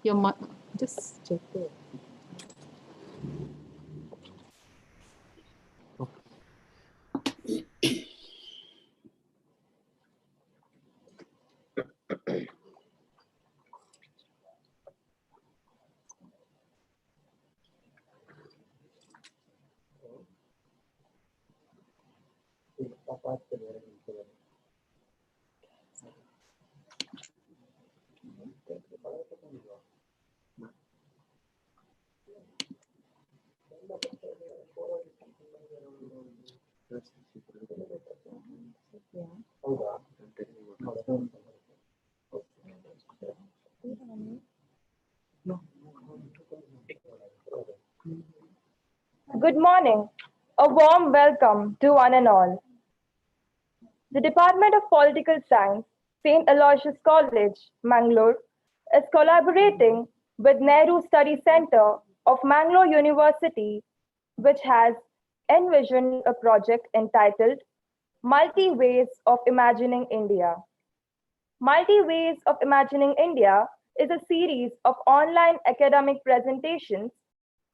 Your just check it. Good morning. A warm welcome to one and all. The Department of Political Science, St. Aloysius College, Mangalore, is collaborating with Nehru Study Center of Mangalore University, which has envisioned a project entitled Multi Ways of Imagining India. Multi Ways of Imagining India is a series of online academic presentations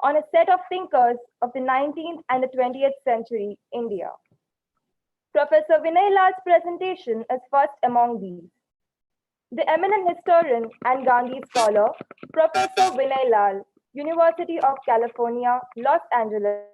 on a set of thinkers of the 19th and the 20th century India. Professor Vinay Lal's presentation is first among these. The eminent historian and Gandhi scholar, Professor Vinay Lal, University of California, Los Angeles,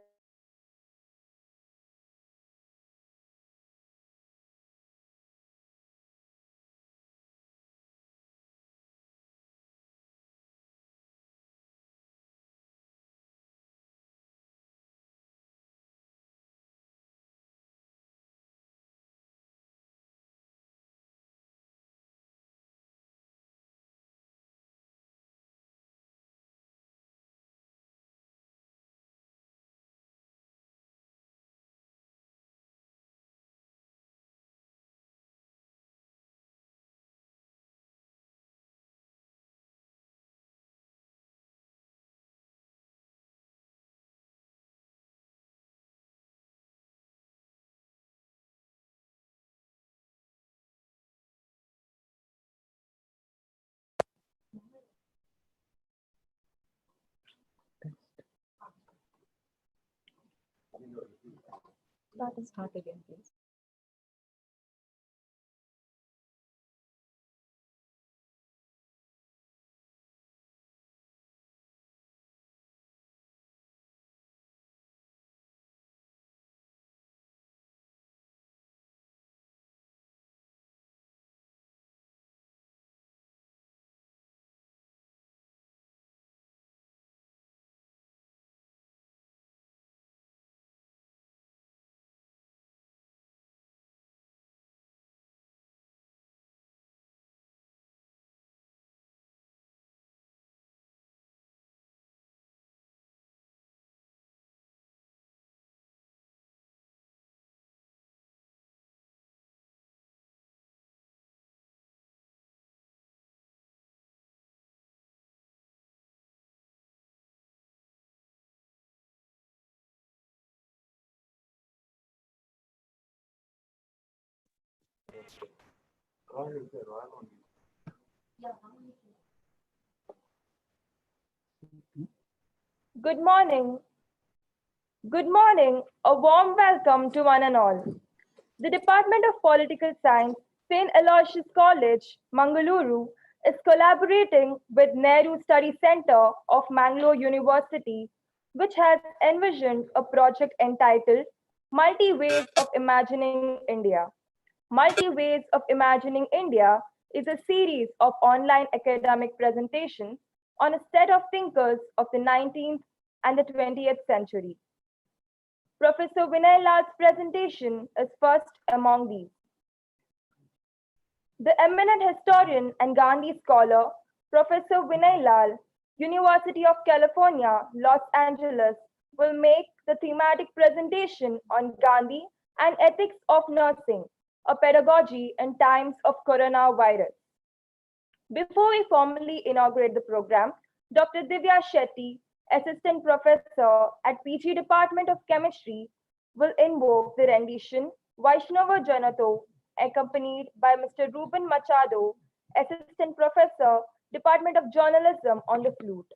Start again, please. good morning. Good morning. A warm welcome to one and all. The Department of Political Science, St. Aloysius College, Mangaluru, is collaborating with Nehru Study Center of Mangalore University, which has envisioned a project entitled Multi Ways of Imagining India. Multi Ways of Imagining India is a series of online academic presentations on a set of thinkers of the 19th and the 20th century. Professor Vinay Lal's presentation is first among these. The eminent historian and Gandhi scholar, Professor Vinay Lal, University of California, Los Angeles, will make the thematic presentation on Gandhi and ethics of nursing, a pedagogy in times of coronavirus. Before we formally inaugurate the program, Dr. Divya Shetty, Assistant Professor at PG Department of Chemistry, will invoke the rendition Vaishnava Janato, accompanied by Mr. Ruben Machado, Assistant Professor, Department of Journalism on the flute.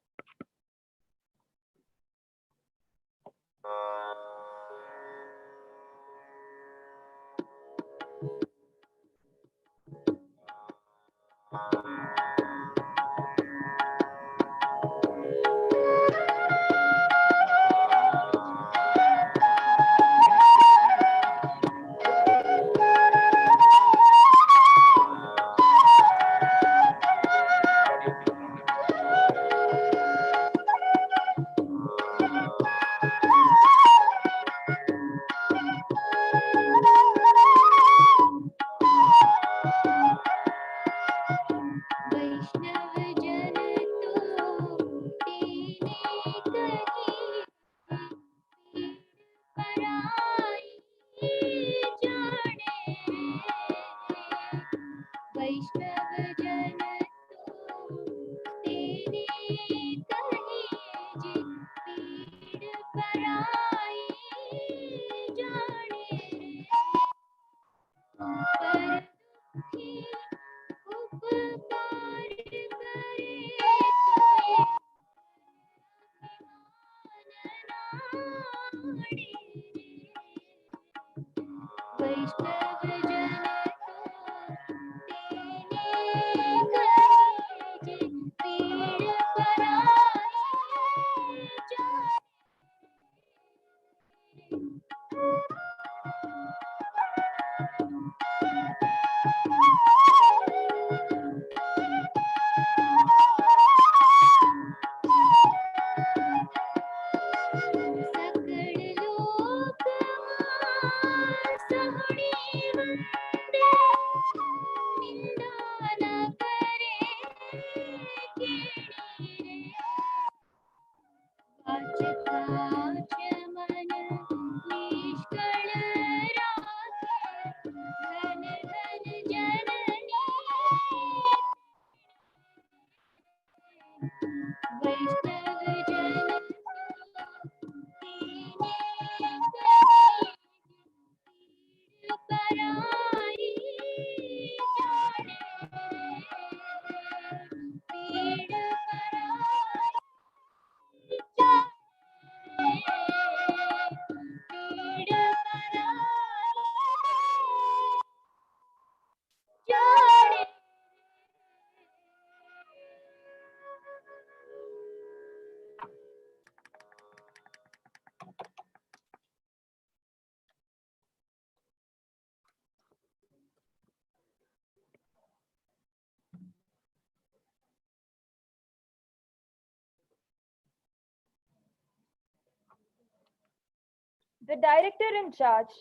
The director in charge,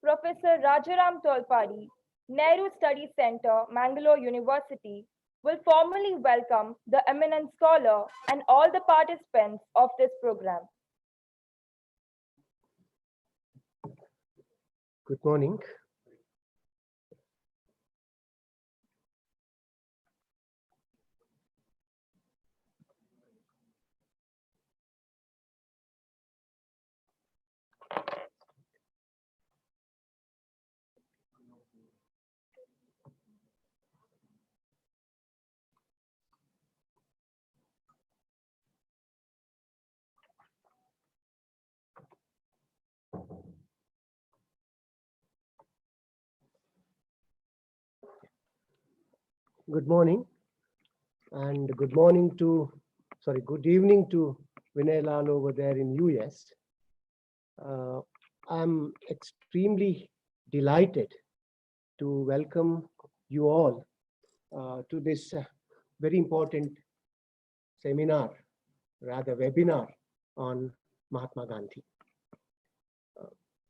Professor Rajaram Tolpadi, Nehru Study Center, Mangalore University, will formally welcome the eminent scholar and all the participants of this program. Good morning. Good morning, and good evening to Vinay Lal over there in US. I'm extremely delighted to welcome you all to this very important seminar, rather webinar on Mahatma Gandhi.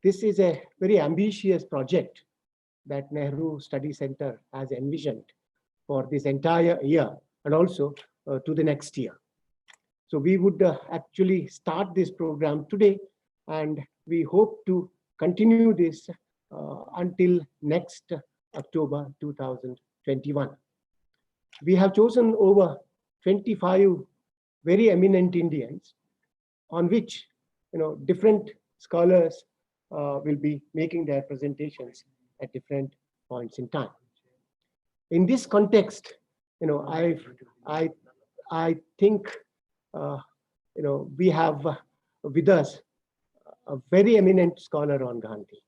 This is a very ambitious project that Nehru Study Center has envisioned for this entire year and also to the next year. So we would actually start this program today, and we hope to continue this until next October 2021. We have chosen over 25 very eminent Indians on which different scholars will be making their presentations at different points in time. In this context, I I think we have with us a very eminent scholar on Gandhi,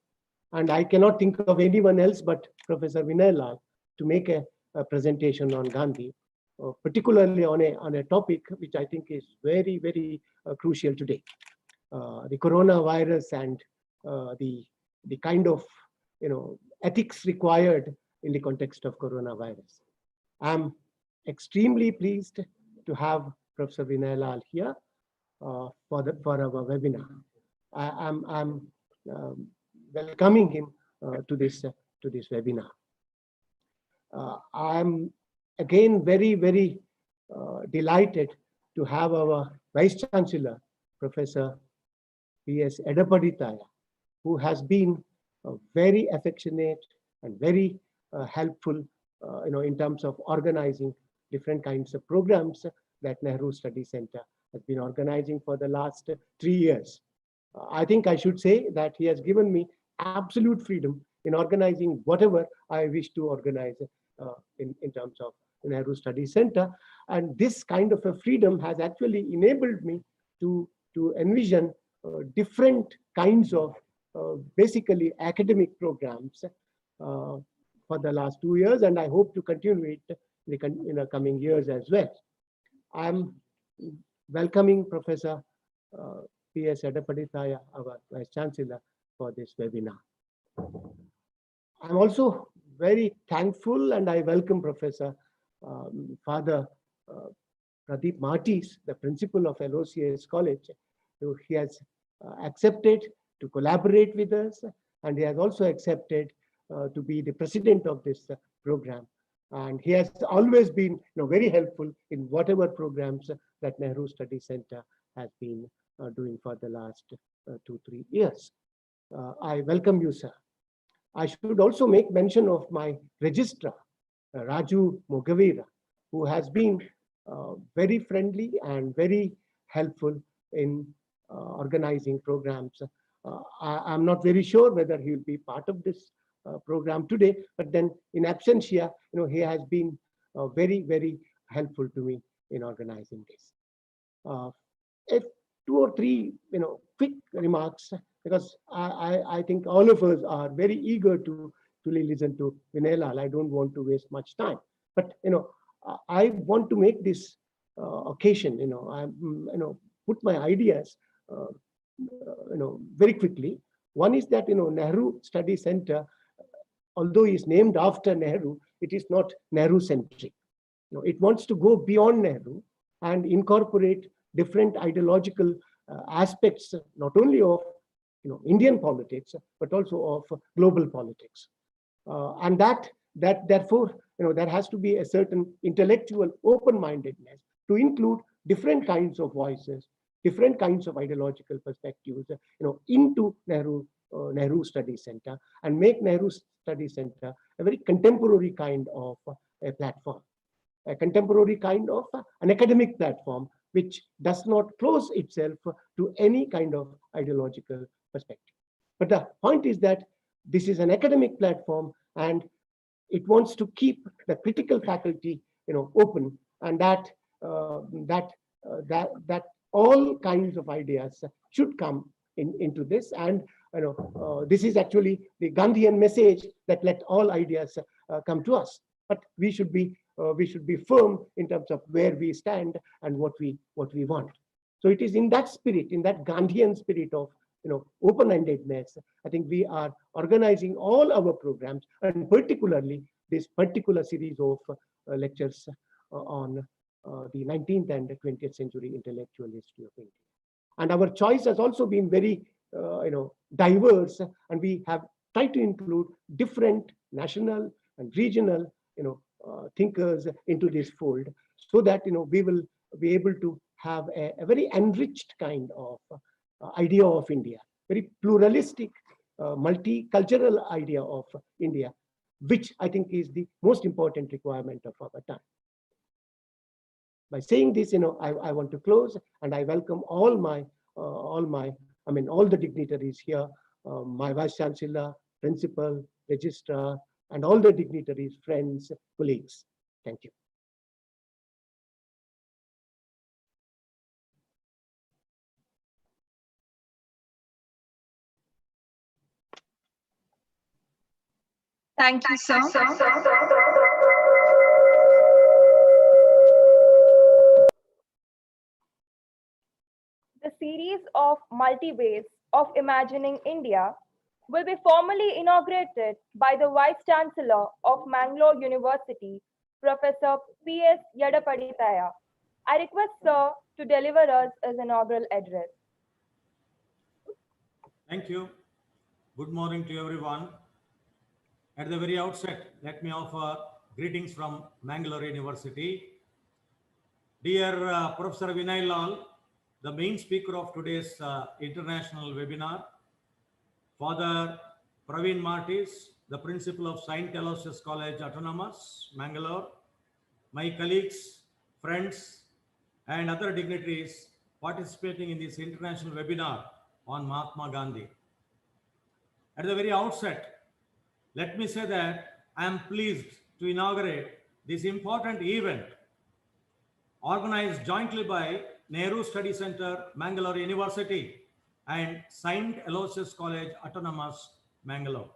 and I cannot think of anyone else but Professor Vinay Lal to make a presentation on Gandhi, particularly on a topic which I think is very crucial today. The coronavirus and the kind of ethics required in the context of coronavirus. I'm extremely pleased to have Professor Vinay Lal here for our webinar. I'm welcoming him to this webinar. I'm again very delighted to have our Vice Chancellor, Professor P.S. Edapadithaya, who has been very affectionate and very helpful, in terms of organizing different kinds of programs that Nehru Study Center has been organizing for the last 3 years. I think I should say that he has given me absolute freedom in organizing whatever I wish to organize in terms of Nehru Study Center. And this kind of a freedom has actually enabled me to envision different kinds of basically academic programs for the last 2 years, and I hope to continue it in the coming years as well. I'm welcoming Professor P.S. Edapadithaya, our Vice Chancellor, for this webinar. I'm also very thankful, and I welcome Professor Father Pradeep Martis, the principal of LOCS College, who he has accepted to collaborate with us, and he has also accepted to be the president of this program. And he has always been very helpful in whatever programs that Nehru Study Center has been doing for the last 2-3 years. I welcome you, sir. I should also make mention of my registrar, Raju Mogavira, who has been very friendly and very helpful in organizing programs. I'm not very sure whether he will be part of this program today, but then in absentia, he has been very helpful to me in organizing this. If 2 or 3 quick remarks, because I think all of us are very eager to listen to Vinay Lal. I don't want to waste much time, but I want to make this occasion, put my ideas, very quickly. One is that Nehru Study Center, although is named after Nehru, it is not Nehru centric. It wants to go beyond Nehru and incorporate different ideological aspects, not only of Indian politics, but also of global politics. And therefore, there has to be a certain intellectual open-mindedness to include different kinds of voices, different kinds of ideological perspectives, into Nehru Study Center, and make Nehru Study Center a very contemporary kind of a platform, a contemporary kind of an academic platform, which does not close itself to any kind of ideological perspective. But the point is that this is an academic platform, and it wants to keep the critical faculty, open, and that all kinds of ideas should come into this. And this is actually the Gandhian message that let all ideas come to us. But we should be firm in terms of where we stand and what we want. So it is in that spirit, in that Gandhian spirit of open-endedness, I think we are organizing all our programs, and particularly this particular series of lectures on the 19th and 20th century intellectual history of India. And our choice has also been very diverse, and we have tried to include different national and regional thinkers into this fold, so that we will be able to have a very enriched kind of idea of India, very pluralistic, multicultural idea of India, which I think is the most important requirement of our time. By saying this, I want to close, and I welcome all the dignitaries here, my Vice Chancellor, Principal, Registrar, and all the dignitaries, friends, colleagues. Thank you. Thank you, sir. The series of multi-ways of imagining India will be formally inaugurated by the Vice Chancellor of Mangalore University, Professor P.S. Yadapaditaya. I request Sir to deliver us his inaugural address. Thank you. Good morning to everyone. At the very outset, let me offer greetings from Mangalore University. Dear Professor Vinay Lal, the main speaker of today's international webinar, Father Praveen Martis, the principal of St. Aloysius College Autonomous, Mangalore, my colleagues, friends, and other dignitaries participating in this international webinar on Mahatma Gandhi. At the very outset, let me say that I am pleased to inaugurate this important event organized jointly by Nehru Study Center, Mangalore University and St. Aloysius College Autonomous, Mangalore.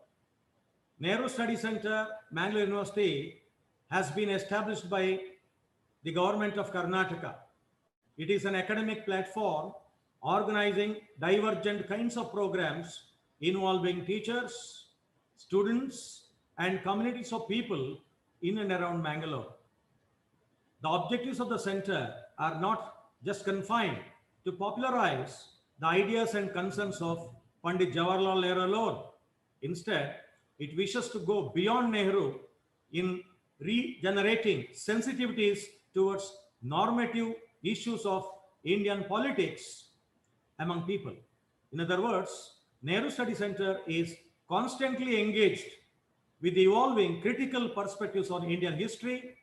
Nehru Study Center, Mangalore University has been established by the government of Karnataka. It is an academic platform organizing divergent kinds of programs involving teachers, students, and communities of people in and around Mangalore. The objectives of the center are not just confined to popularize the ideas and concerns of Pandit Jawaharlal Nehru alone. Instead, it wishes to go beyond Nehru in regenerating sensitivities towards normative issues of Indian politics among people. In other words, Nehru Study Center is constantly engaged with evolving critical perspectives on Indian history,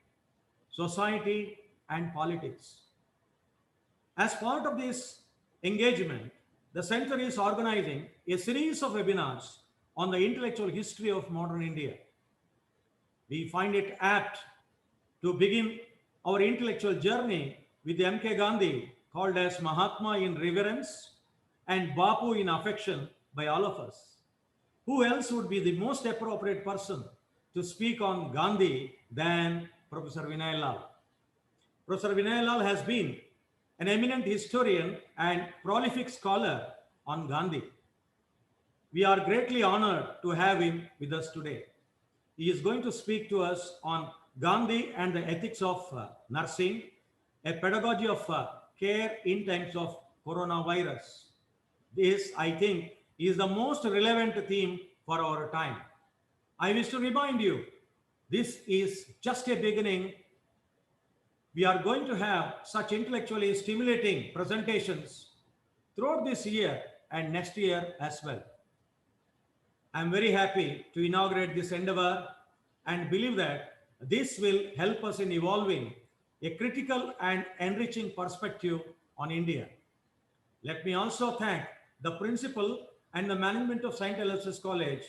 society, and politics. As part of this engagement, the center is organizing a series of webinars on the intellectual history of modern India. We find it apt to begin our intellectual journey with M.K. Gandhi, called as Mahatma in reverence and Bapu in affection by all of us. Who else would be the most appropriate person to speak on Gandhi than Professor Vinay Lal? Professor Vinay Lal has been an eminent historian and prolific scholar on Gandhi. We are greatly honored to have him with us today. He is going to speak to us on Gandhi and the ethics of nursing, a pedagogy of care in times of coronavirus. This, I think, is the most relevant theme for our time. I wish to remind you, this is just a beginning. We are going to have such intellectually stimulating presentations throughout this year and next year as well. I'm very happy to inaugurate this endeavor and believe that this will help us in evolving a critical and enriching perspective on India. Let me also thank the principal and the management of St. Aloysius College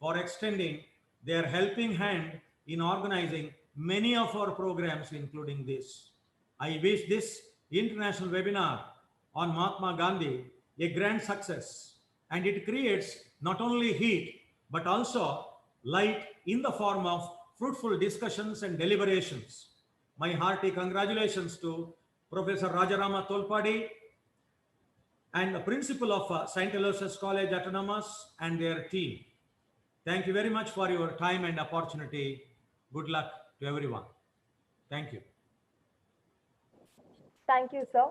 for extending their helping hand in organizing many of our programs, including this. I wish this international webinar on Mahatma Gandhi a grand success, and it creates not only heat, but also light in the form of fruitful discussions and deliberations. My hearty congratulations to Professor Rajarama Tolpadi and the principal of St. Aloysius College Autonomous and their team. Thank you very much for your time and opportunity. Good luck to everyone. Thank you. Thank you, sir.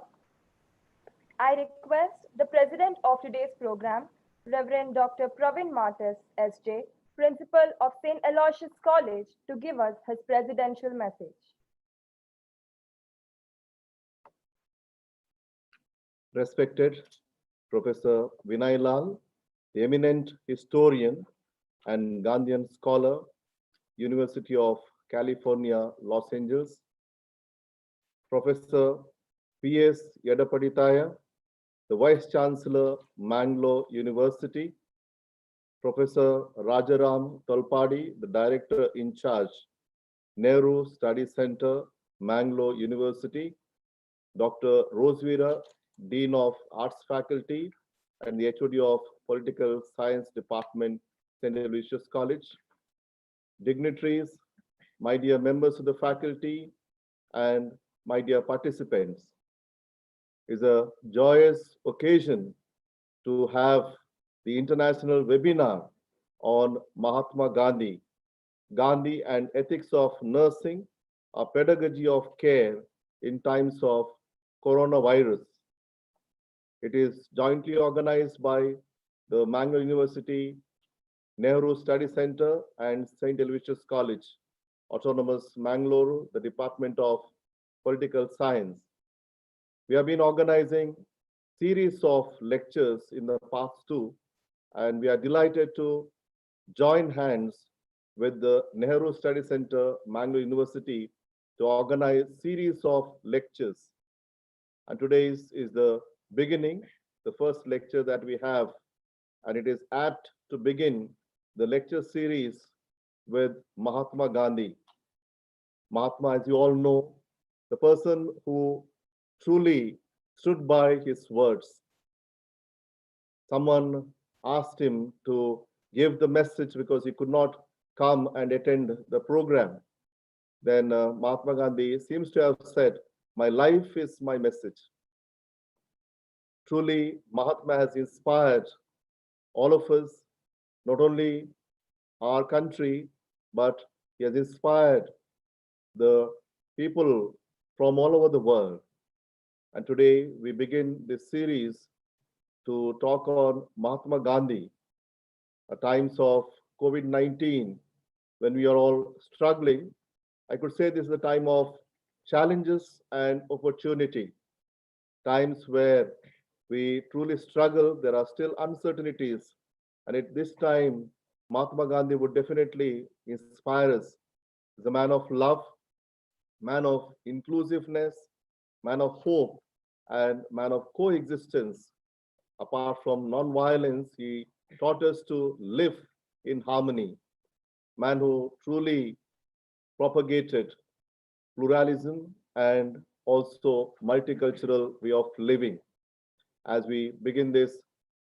I request the president of today's program, Reverend Dr. Praveen Martis, SJ, principal of St. Aloysius College, to give us his presidential message. Respected Professor Vinay Lal, the eminent historian and Gandhian scholar, University of California, Los Angeles, Professor P.S. Yadapaditaya, the Vice Chancellor, Mangalore University, Professor Rajaram Tolpadi, the Director in Charge, Nehru Study Center, Mangalore University, Dr. Rosevira, Dean of Arts Faculty and the HOD of Political Science Department, St. Aloysius College, dignitaries, my dear members of the faculty, and my dear participants. It's a joyous occasion to have the international webinar on Mahatma Gandhi, Gandhi and Ethics of Nursing, a pedagogy of care in times of coronavirus. It is jointly organized by the Mangalore University, Nehru Study Center, and St. Aloysius College, Autonomous Mangalore, the Department of Political Science. We have been organizing series of lectures in the past too, and we are delighted to join hands with the Nehru Study Center, Mangalore University, to organize series of lectures. And today's is the beginning, the first lecture that we have, and it is apt to begin the lecture series with Mahatma Gandhi. Mahatma, as you all know, the person who truly stood by his words. Someone asked him to give the message because he could not come and attend the program. Then Mahatma Gandhi seems to have said, "My life is my message." Truly, Mahatma has inspired all of us, not only our country, but he has inspired the people from all over the world. And today we begin this series to talk on Mahatma Gandhi, at times of COVID-19, when we are all struggling. I could say this is a time of challenges and opportunity, times where we truly struggle, there are still uncertainties. And at this time, Mahatma Gandhi would definitely inspire us as a man of love, man of inclusiveness, man of hope, and man of coexistence. Apart from non-violence, he taught us to live in harmony. Man who truly propagated pluralism and also multicultural way of living. As we begin this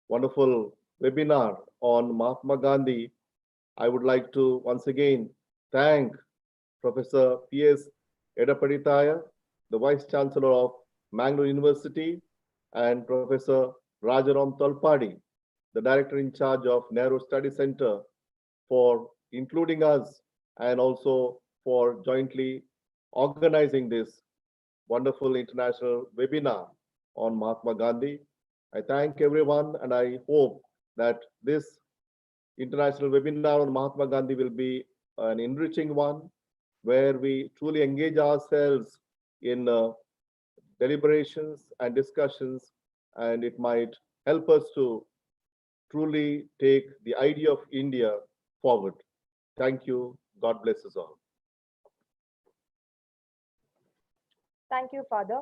wonderful webinar on Mahatma Gandhi, I would like to once again thank Professor P.S. Edapadithaya, the Vice Chancellor of Mangalore University, and Professor Rajaram Tolpadi, the Director in charge of Nehru Study Center, for including us and also for jointly organizing this wonderful international webinar on Mahatma Gandhi. I thank everyone, and I hope that this international webinar on Mahatma Gandhi will be an enriching one, where we truly engage ourselves in deliberations and discussions, and it might help us to truly take the idea of India forward. Thank you. God bless us all. Thank you, Father.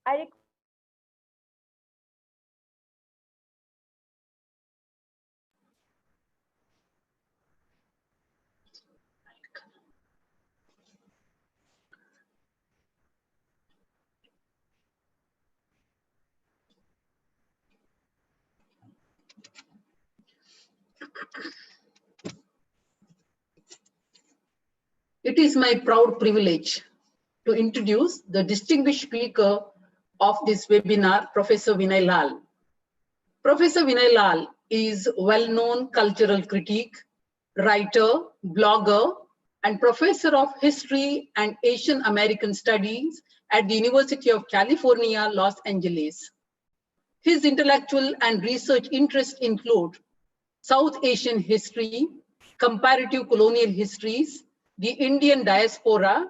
I It is my proud privilege to introduce the distinguished speaker of this webinar, Professor Vinay Lal. Professor Vinay Lal is a well-known cultural critic, writer, blogger, and professor of history and Asian American studies at the University of California, Los Angeles. His intellectual and research interests include South Asian history, comparative colonial histories, the Indian diaspora,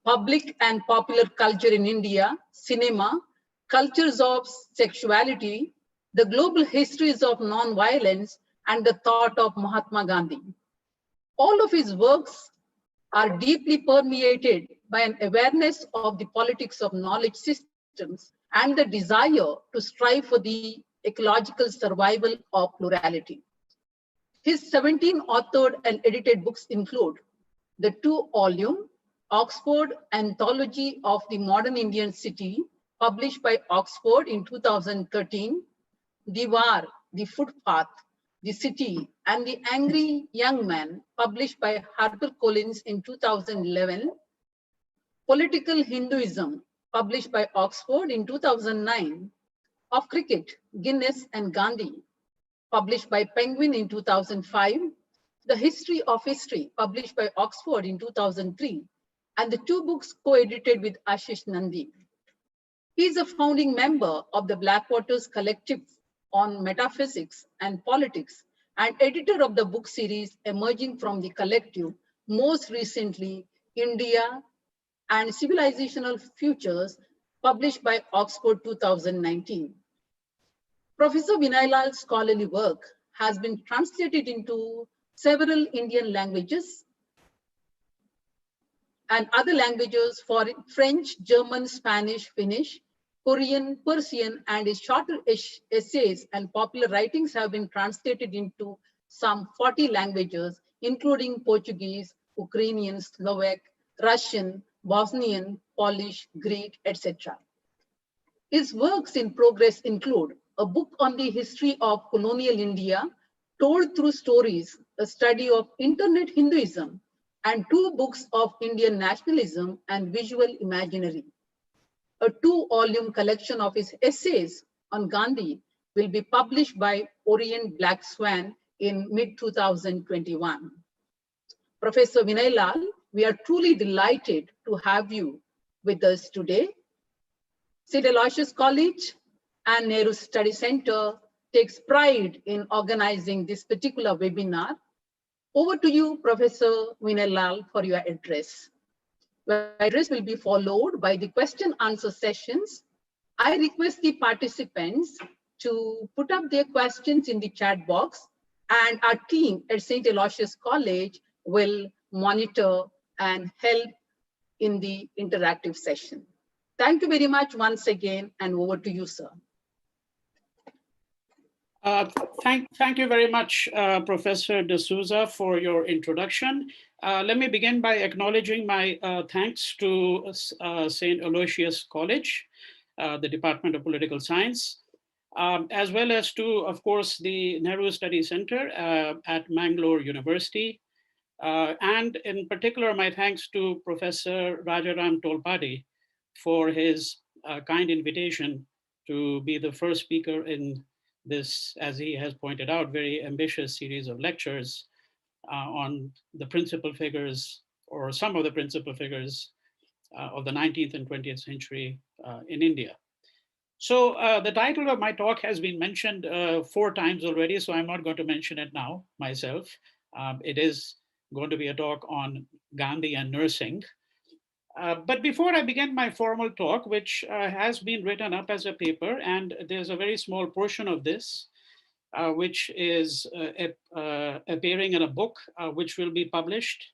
public and popular culture in India, cinema, cultures of sexuality, the global histories of non-violence, and the thought of Mahatma Gandhi. All of his works are deeply permeated by an awareness of the politics of knowledge systems and the desire to strive for the ecological survival of plurality. His 17 authored and edited books include the 2-volume Oxford Anthology of the Modern Indian City, published by Oxford in 2013, Diwar, The Footpath, The City, and The Angry Young Man, published by HarperCollins in 2011, Political Hinduism, published by Oxford in 2009, Of Cricket, Guinness and Gandhi, published by Penguin in 2005, The History of History, published by Oxford in 2003, and the two books co-edited with Ashish Nandi. He is a founding member of the Blackwaters Collective on Metaphysics and Politics and editor of the book series emerging from the collective, most recently, India and Civilizational Futures, published by Oxford 2019. Professor Vinay Lal's scholarly work has been translated into several Indian languages and other languages for French, German, Spanish, Finnish, Korean, Persian, and his shorter essays and popular writings have been translated into some 40 languages, including Portuguese, Ukrainian, Slovak, Russian, Bosnian, Polish, Greek, etc. His works in progress include a book on the history of colonial India, told through stories, a study of internet Hinduism, and two books of Indian nationalism and visual imaginary. A two-volume collection of his essays on Gandhi will be published by Orient Black Swan in mid-2021. Professor Vinay Lal, we are truly delighted to have you with us today. St. Aloysius College and Nehru Study Center takes pride in organizing this particular webinar. Over to you, Professor Vinay Lal, for your address. Your address will be followed by the question answer sessions. I request the participants to put up their questions in the chat box, and our team at St. Aloysius College will monitor and help in the interactive session. Thank you very much once again, and over to you, sir. Thank you very much, Professor D'Souza, for your introduction. Let me begin by acknowledging my thanks to St. Aloysius College, the Department of Political Science, as well as to, of course, the Nehru Study Center at Mangalore University. And in particular, my thanks to Professor Rajaram Tolpade for his kind invitation to be the first speaker in this, as he has pointed out, very ambitious series of lectures on the principal figures, or some of the principal figures of the 19th and 20th century in India. So the title of my talk has been mentioned 4 times already, so I'm not going to mention it now myself. It is going to be a talk on Gandhi and nursing. But before I begin my formal talk, which has been written up as a paper, and there's a very small portion of this, which is appearing in a book, which will be published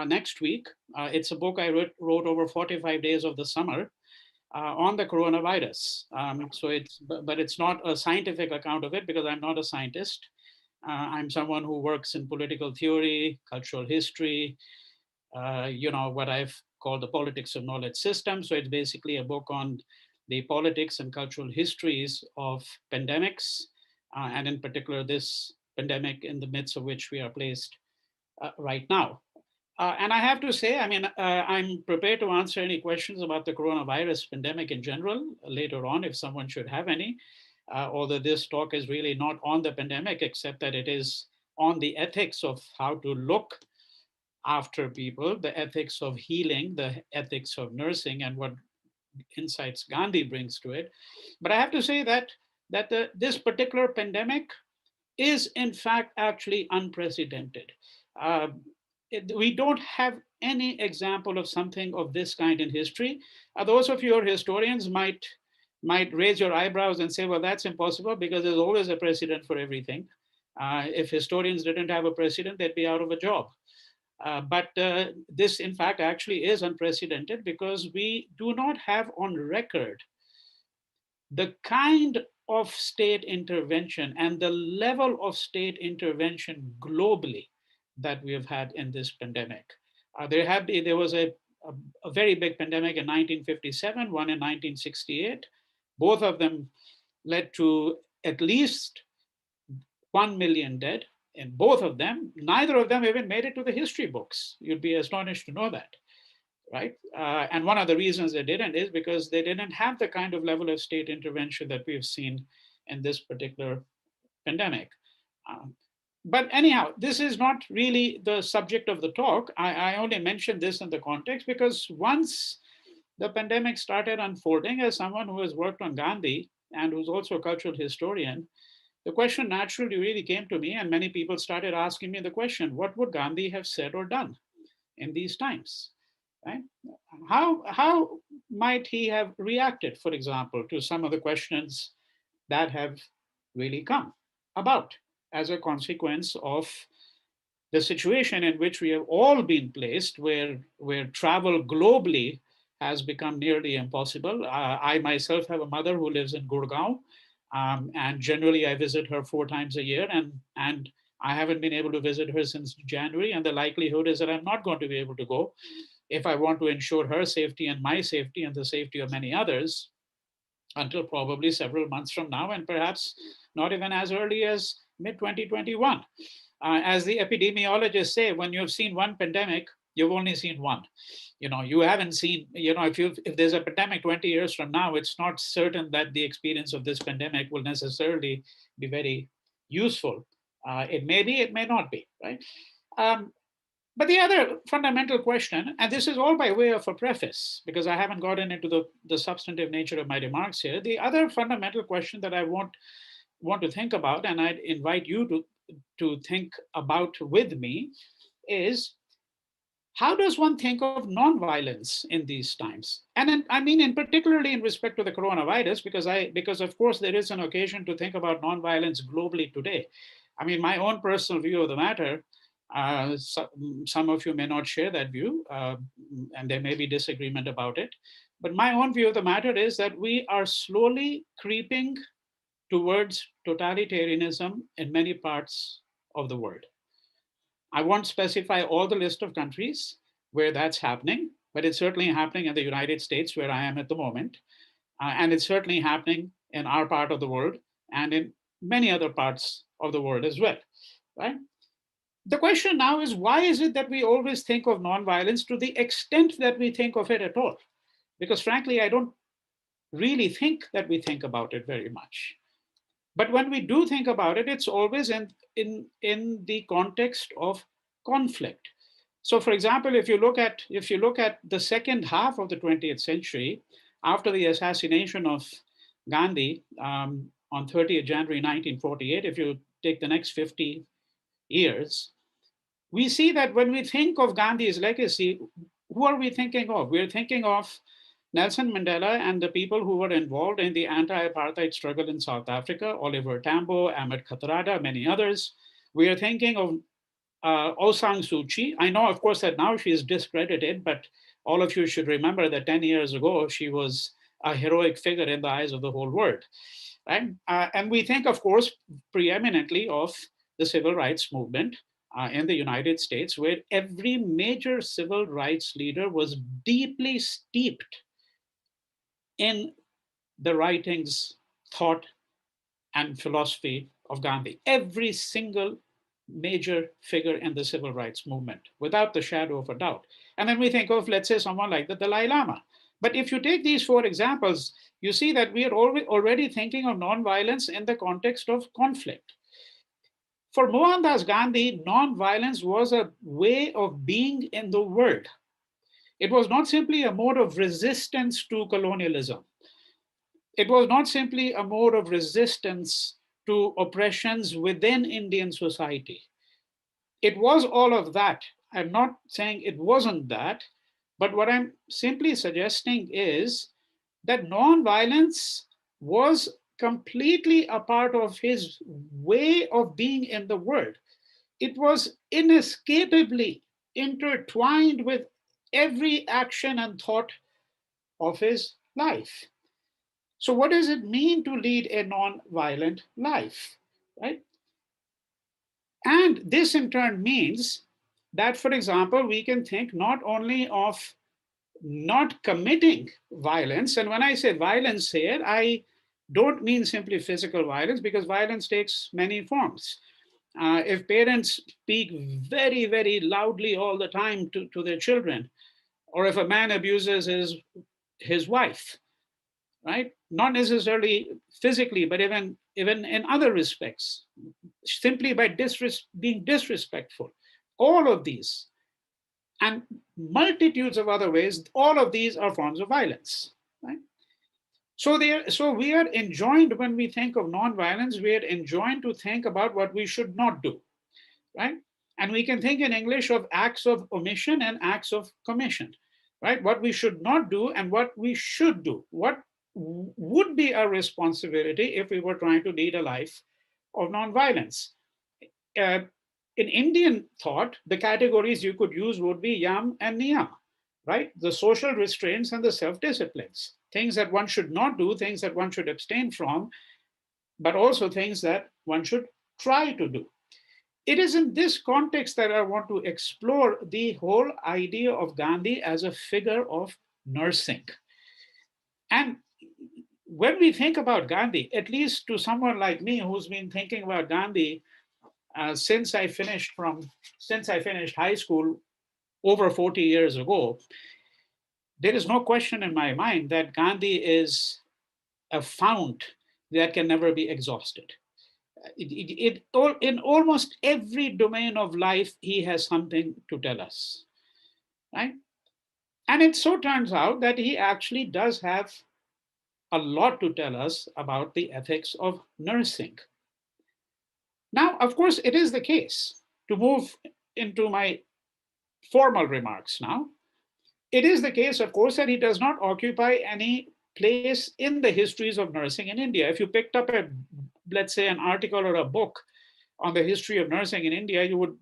next week. It's a book I wrote over 45 days of the summer on the coronavirus. But it's not a scientific account of it because I'm not a scientist. I'm someone who works in political theory, cultural history, what I've called the politics of knowledge system. So it's basically a book on the politics and cultural histories of pandemics, and in particular this pandemic in the midst of which we are placed right now. And I have to say, I mean, I'm prepared to answer any questions about the coronavirus pandemic in general later on, if someone should have any, although this talk is really not on the pandemic, except that it is on the ethics of how to look after people, the ethics of healing, the ethics of nursing, and what insights Gandhi brings to it. But I have to say that this particular pandemic is in fact actually unprecedented. We don't have any example of something of this kind in history. Those of you who are historians might raise your eyebrows and say, well, that's impossible because there's always a precedent for everything. If historians didn't have a precedent, they'd be out of a job. But this, in fact, actually is unprecedented because we do not have on record the kind of state intervention and the level of state intervention globally that we have had in this pandemic. There was a very big pandemic in 1957, one in 1968. Both of them led to at least 1 million dead in both of them. Neither of them even made it to the history books. You'd be astonished to know that, right? And one of the reasons they didn't is because they didn't have the kind of level of state intervention that we've seen in this particular pandemic. But anyhow, this is not really the subject of the talk. I only mentioned this in the context because once the pandemic started unfolding, as someone who has worked on Gandhi and who's also a cultural historian, the question naturally really came to me, and many people started asking me the question, what would Gandhi have said or done in these times? Right? How might he have reacted, for example, to some of the questions that have really come about as a consequence of the situation in which we have all been placed, where travel globally has become nearly impossible. I myself have a mother who lives in Gurgaon, and generally I visit her 4 times a year, and I haven't been able to visit her since January, and the likelihood is that I'm not going to be able to go if I want to ensure her safety and my safety and the safety of many others until probably several months from now, and perhaps not even as early as mid-2021. As the epidemiologists say, when you've seen one pandemic, you've only seen one. You haven't seen, if there's a pandemic 20 years from now, it's not certain that the experience of this pandemic will necessarily be very useful. It may be, it may not be, right? But the other fundamental question, and this is all by way of a preface, because I haven't gotten into the substantive nature of my remarks here. The other fundamental question that I want to think about, and I'd invite you to think about with me, is how does one think of nonviolence in these times? And I mean, in particularly in respect to the coronavirus, because of course there is an occasion to think about nonviolence globally today. I mean, my own personal view of the matter, some of you may not share that view, and there may be disagreement about it. But my own view of the matter is that we are slowly creeping towards totalitarianism in many parts of the world. I won't specify all the list of countries where that's happening, but it's certainly happening in the United States, where I am at the moment. And it's certainly happening in our part of the world and in many other parts of the world as well, right? The question now is, why is it that we always think of nonviolence to the extent that we think of it at all? Because frankly, I don't really think that we think about it very much. But when we do think about it, it's always in the context of conflict. So for example, if you look at the second half of the 20th century, after the assassination of Gandhi on 30th January 1948, if you take the next 50 years, we see that when we think of Gandhi's legacy, who are we thinking of? We're thinking of Nelson Mandela and the people who were involved in the anti-apartheid struggle in South Africa, Oliver Tambo, Ahmed Kathrada, many others. We are thinking of Aung San Suu Kyi. I know, of course, that now she is discredited, but all of you should remember that 10 years ago, she was a heroic figure in the eyes of the whole world. Right? And we think, of course, preeminently of the civil rights movement in the United States, where every major civil rights leader was deeply steeped in the writings, thought, and philosophy of Gandhi. Every single major figure in the civil rights movement, without the shadow of a doubt. And then we think of, let's say, someone like the Dalai Lama. But if you take these 4 examples, you see that we are already thinking of nonviolence in the context of conflict. For Mohandas Gandhi, nonviolence was a way of being in the world. It was not simply a mode of resistance to colonialism. It was not simply a mode of resistance to oppressions within Indian society. It was all of that. I'm not saying it wasn't that, but what I'm simply suggesting is that nonviolence was completely a part of his way of being in the world. It was inescapably intertwined with every action and thought of his life. So what does it mean to lead a non-violent life, right? And this in turn means that, for example, we can think not only of not committing violence, and when I say violence here, I don't mean simply physical violence, because violence takes many forms. If parents speak very, very loudly all the time to their children, or if a man abuses his wife, right? Not necessarily physically, but even in other respects, simply by being disrespectful. All of these, and multitudes of other ways, all of these are forms of violence, right? So we are enjoined, when we think of nonviolence, we are enjoined to think about what we should not do, right? And we can think in English of acts of omission and acts of commission, right? What we should not do and what we should do. What would be our responsibility if we were trying to lead a life of nonviolence? Uh, in Indian thought, the categories you could use would be yam and niyam, right? The social restraints and the self-disciplines, things that one should not do, things that one should abstain from, but also things that one should try to do. It is in this context that I want to explore the whole idea of Gandhi as a figure of nursing. And when we think about Gandhi, at least to someone like me who's been thinking about Gandhi since I finished high school over 40 years ago, there is no question in my mind that Gandhi is a fount that can never be exhausted. In almost every domain of life, he has something to tell us, right? And it so turns out that he actually does have a lot to tell us about the ethics of nursing. Now, of course, it is the case, to move into my formal remarks now, it is the case, of course, that he does not occupy any place in the histories of nursing in India. If you picked up let's say, an article or a book on the history of nursing in India, you would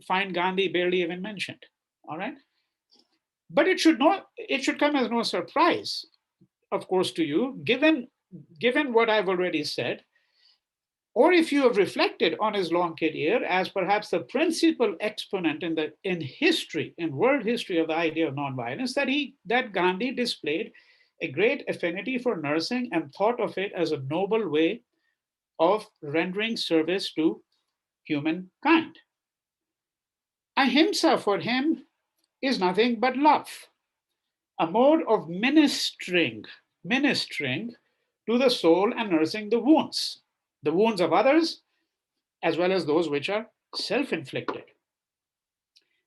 find Gandhi barely even mentioned. All right. But it should come as no surprise, of course, to you, given what I've already said, or if you have reflected on his long career as perhaps the principal exponent in history, in world history, of the idea of nonviolence, that Gandhi displayed a great affinity for nursing and thought of it as a noble way of rendering service to humankind. Ahimsa for him is nothing but love, a mode of ministering to the soul and nursing the wounds of others, as well as those which are self-inflicted.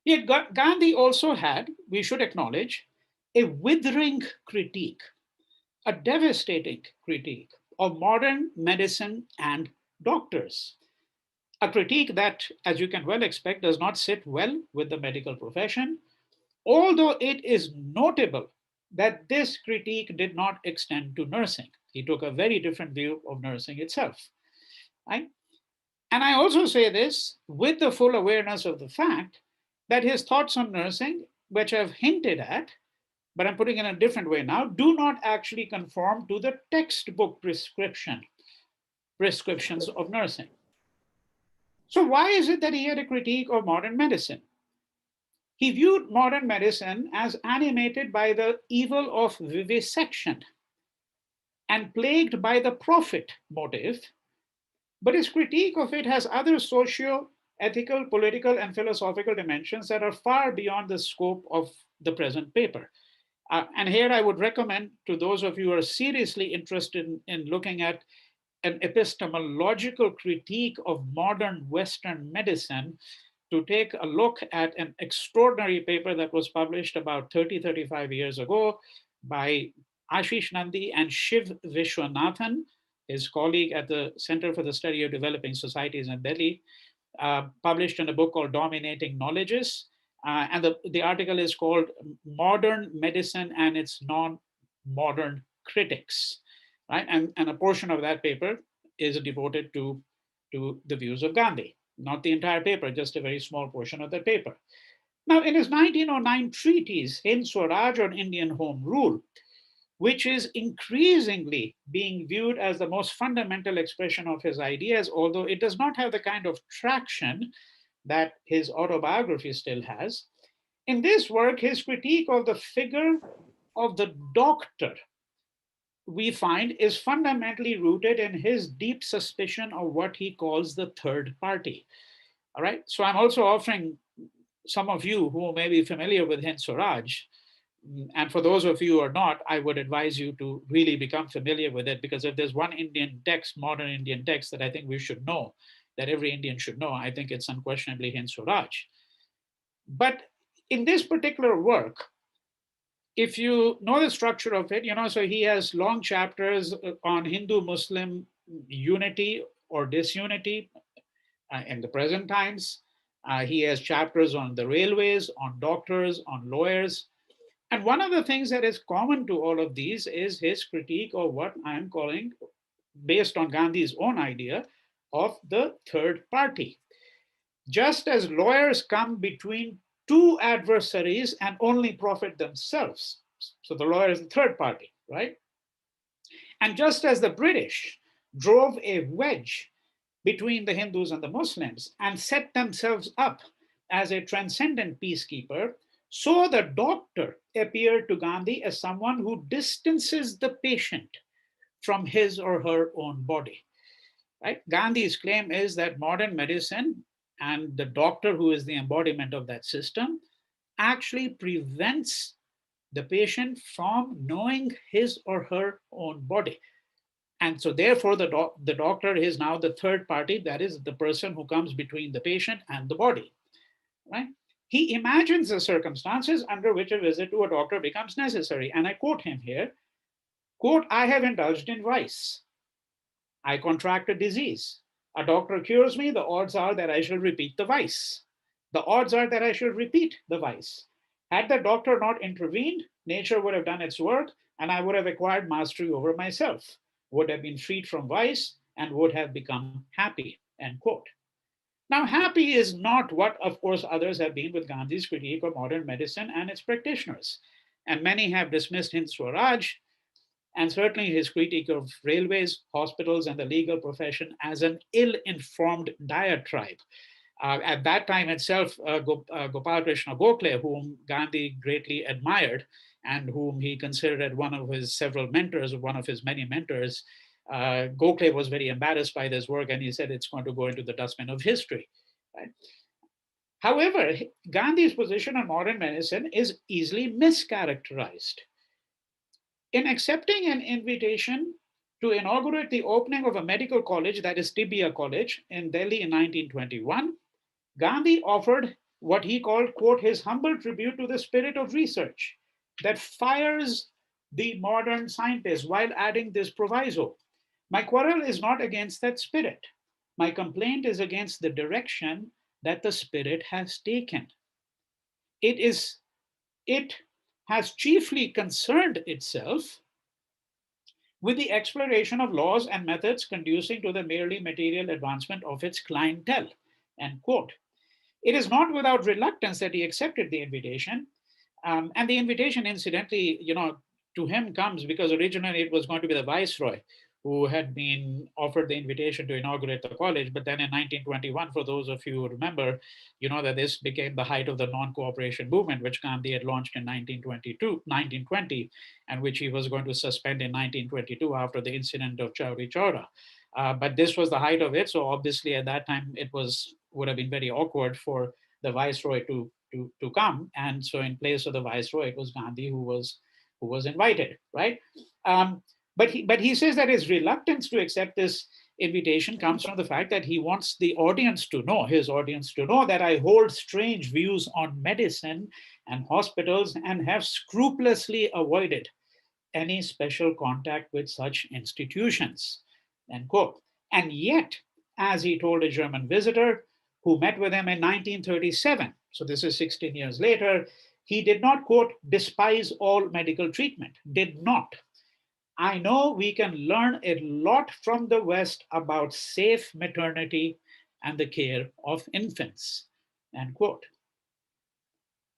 Yet Gandhi also had, we should acknowledge, a withering critique, a devastating critique of modern medicine and doctors. A critique that, as you can well expect, does not sit well with the medical profession, although it is notable that this critique did not extend to nursing. He took a very different view of nursing itself, right? And I also say this with the full awareness of the fact that his thoughts on nursing, which I've hinted at, but I'm putting it in a different way now, do not actually conform to the textbook prescriptions of nursing. So why is it that he had a critique of modern medicine? He viewed modern medicine as animated by the evil of vivisection and plagued by the profit motive, but his critique of it has other socio, ethical, political, and philosophical dimensions that are far beyond the scope of the present paper. And here I would recommend to those of you who are seriously interested in looking at an epistemological critique of modern Western medicine, to take a look at an extraordinary paper that was published about 35 years ago by Ashish Nandi and Shiv Vishwanathan, his colleague at the Center for the Study of Developing Societies in Delhi, published in a book called Dominating Knowledges. And the article is called Modern Medicine and Its Non-Modern Critics, right? And a portion of that paper is devoted to the views of Gandhi. Not the entire paper, just a very small portion of the paper. Now, in his 1909 treatise, Hind Swaraj on Indian Home Rule, which is increasingly being viewed as the most fundamental expression of his ideas, although it does not have the kind of traction that his autobiography still has. In this work, his critique of the figure of the doctor we find is fundamentally rooted in his deep suspicion of what he calls the third party. All right. So I'm also offering some of you who may be familiar with Hind Swaraj, and for those of you who are not, I would advise you to really become familiar with it, because if there's one Indian text, modern Indian text, that I think we should know, that every Indian should know, I think it's unquestionably Hind Swaraj. But in this particular work, if you know the structure of it, so he has long chapters on Hindu-Muslim unity or disunity in the present times. He has chapters on the railways, on doctors, on lawyers. And one of the things that is common to all of these is his critique of what I'm calling, based on Gandhi's own idea, of the third party. Just as lawyers come between two adversaries and only profit themselves, so the lawyer is the third party, right? And just as the British drove a wedge between the Hindus and the Muslims and set themselves up as a transcendent peacekeeper, so the doctor appeared to Gandhi as someone who distances the patient from his or her own body. Right? Gandhi's claim is that modern medicine and the doctor, who is the embodiment of that system, actually prevents the patient from knowing his or her own body. And so therefore, the doctor is now the third party, that is the person who comes between the patient and the body. Right? He imagines the circumstances under which a visit to a doctor becomes necessary. And I quote him here, quote, "I have indulged in vice. I contract a disease. A doctor cures me, the odds are that I shall repeat the vice. The odds are that I shall repeat the vice. Had the doctor not intervened, nature would have done its work and I would have acquired mastery over myself, would have been freed from vice and would have become happy," end quote. Now, happy is not what, of course, others have been with Gandhi's critique of modern medicine and its practitioners. And many have dismissed Hind Swaraj, and certainly his critique of railways, hospitals, and the legal profession as an ill-informed diatribe. At that time itself, Gopal Krishna Gokhale, whom Gandhi greatly admired and whom he considered one of his several mentors, one of his many mentors, Gokhale was very embarrassed by this work, and he said it's going to go into the dustbin of history. Right? However, Gandhi's position on modern medicine is easily mischaracterized. In accepting an invitation to inaugurate the opening of a medical college, that is Tibia College, in Delhi in 1921, Gandhi offered what he called, quote, his humble tribute to the spirit of research that fires the modern scientist, while adding this proviso: "My quarrel is not against that spirit. My complaint is against the direction that the spirit has taken. It has chiefly concerned itself with the exploration of laws and methods conducing to the merely material advancement of its clientele," end quote. It is not without reluctance that he accepted the invitation. And the invitation, incidentally, to him comes because originally it was going to be the viceroy who had been offered the invitation to inaugurate the college. But then in 1921, for those of you who remember, that this became the height of the non-cooperation movement, which Gandhi had launched in 1920, and which he was going to suspend in 1922 after the incident of Chowri Chowra. But this was the height of it. So obviously at that time, would have been very awkward for the viceroy to come. And so in place of the viceroy, it was Gandhi who was invited, right? But he says that his reluctance to accept this invitation comes from the fact that he wants his audience to know that I hold strange views on medicine and hospitals and have scrupulously avoided any special contact with such institutions, end quote. And yet, as he told a German visitor who met with him in 1937, so this is 16 years later, he did not, quote, despise all medical treatment, did not. I know we can learn a lot from the West about safe maternity and the care of infants, end quote.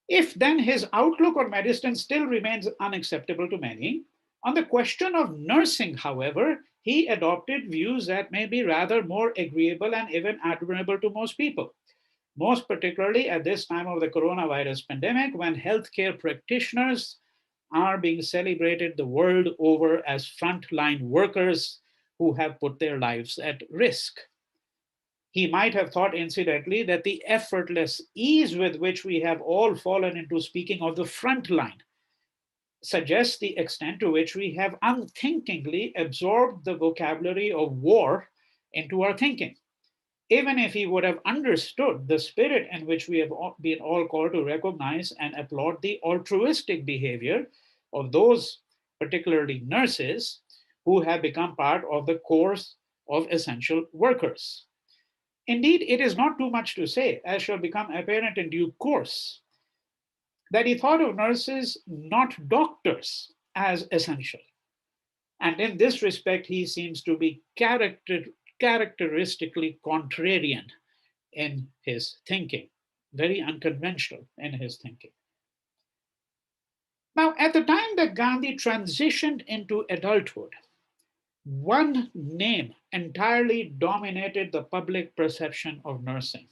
If then his outlook on medicine still remains unacceptable to many, on the question of nursing, however, he adopted views that may be rather more agreeable and even admirable to most people, most particularly at this time of the coronavirus pandemic, when healthcare practitioners are being celebrated the world over as frontline workers who have put their lives at risk. He might have thought, incidentally, that the effortless ease with which we have all fallen into speaking of the front line suggests the extent to which we have unthinkingly absorbed the vocabulary of war into our thinking. Even if he would have understood the spirit in which we have been all called to recognize and applaud the altruistic behavior of those, particularly nurses, who have become part of the course of essential workers. Indeed, it is not too much to say, as shall become apparent in due course, that he thought of nurses, not doctors, as essential. And in this respect, he seems to be characteristically contrarian in his thinking, very unconventional in his thinking. Now, at the time that Gandhi transitioned into adulthood, one name entirely dominated the public perception of nursing,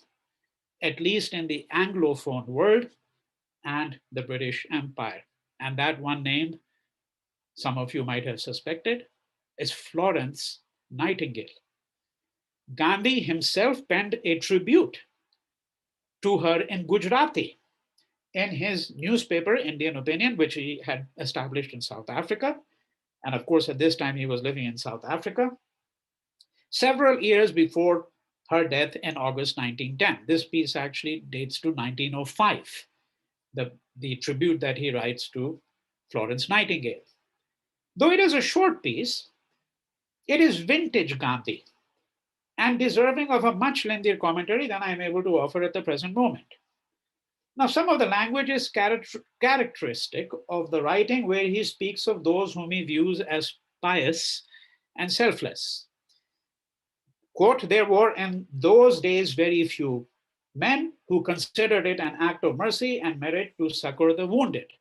at least in the Anglophone world and the British Empire. And that one name, some of you might have suspected, is Florence Nightingale. Gandhi himself penned a tribute to her in Gujarati in his newspaper, Indian Opinion, which he had established in South Africa. And of course, at this time, he was living in South Africa, several years before her death in August 1910. This piece actually dates to 1905, the tribute that he writes to Florence Nightingale. Though it is a short piece, it is vintage Gandhi and deserving of a much lengthier commentary than I am able to offer at the present moment. Now, some of the language is characteristic of the writing where he speaks of those whom he views as pious and selfless. Quote, there were in those days very few men who considered it an act of mercy and merit to succor the wounded.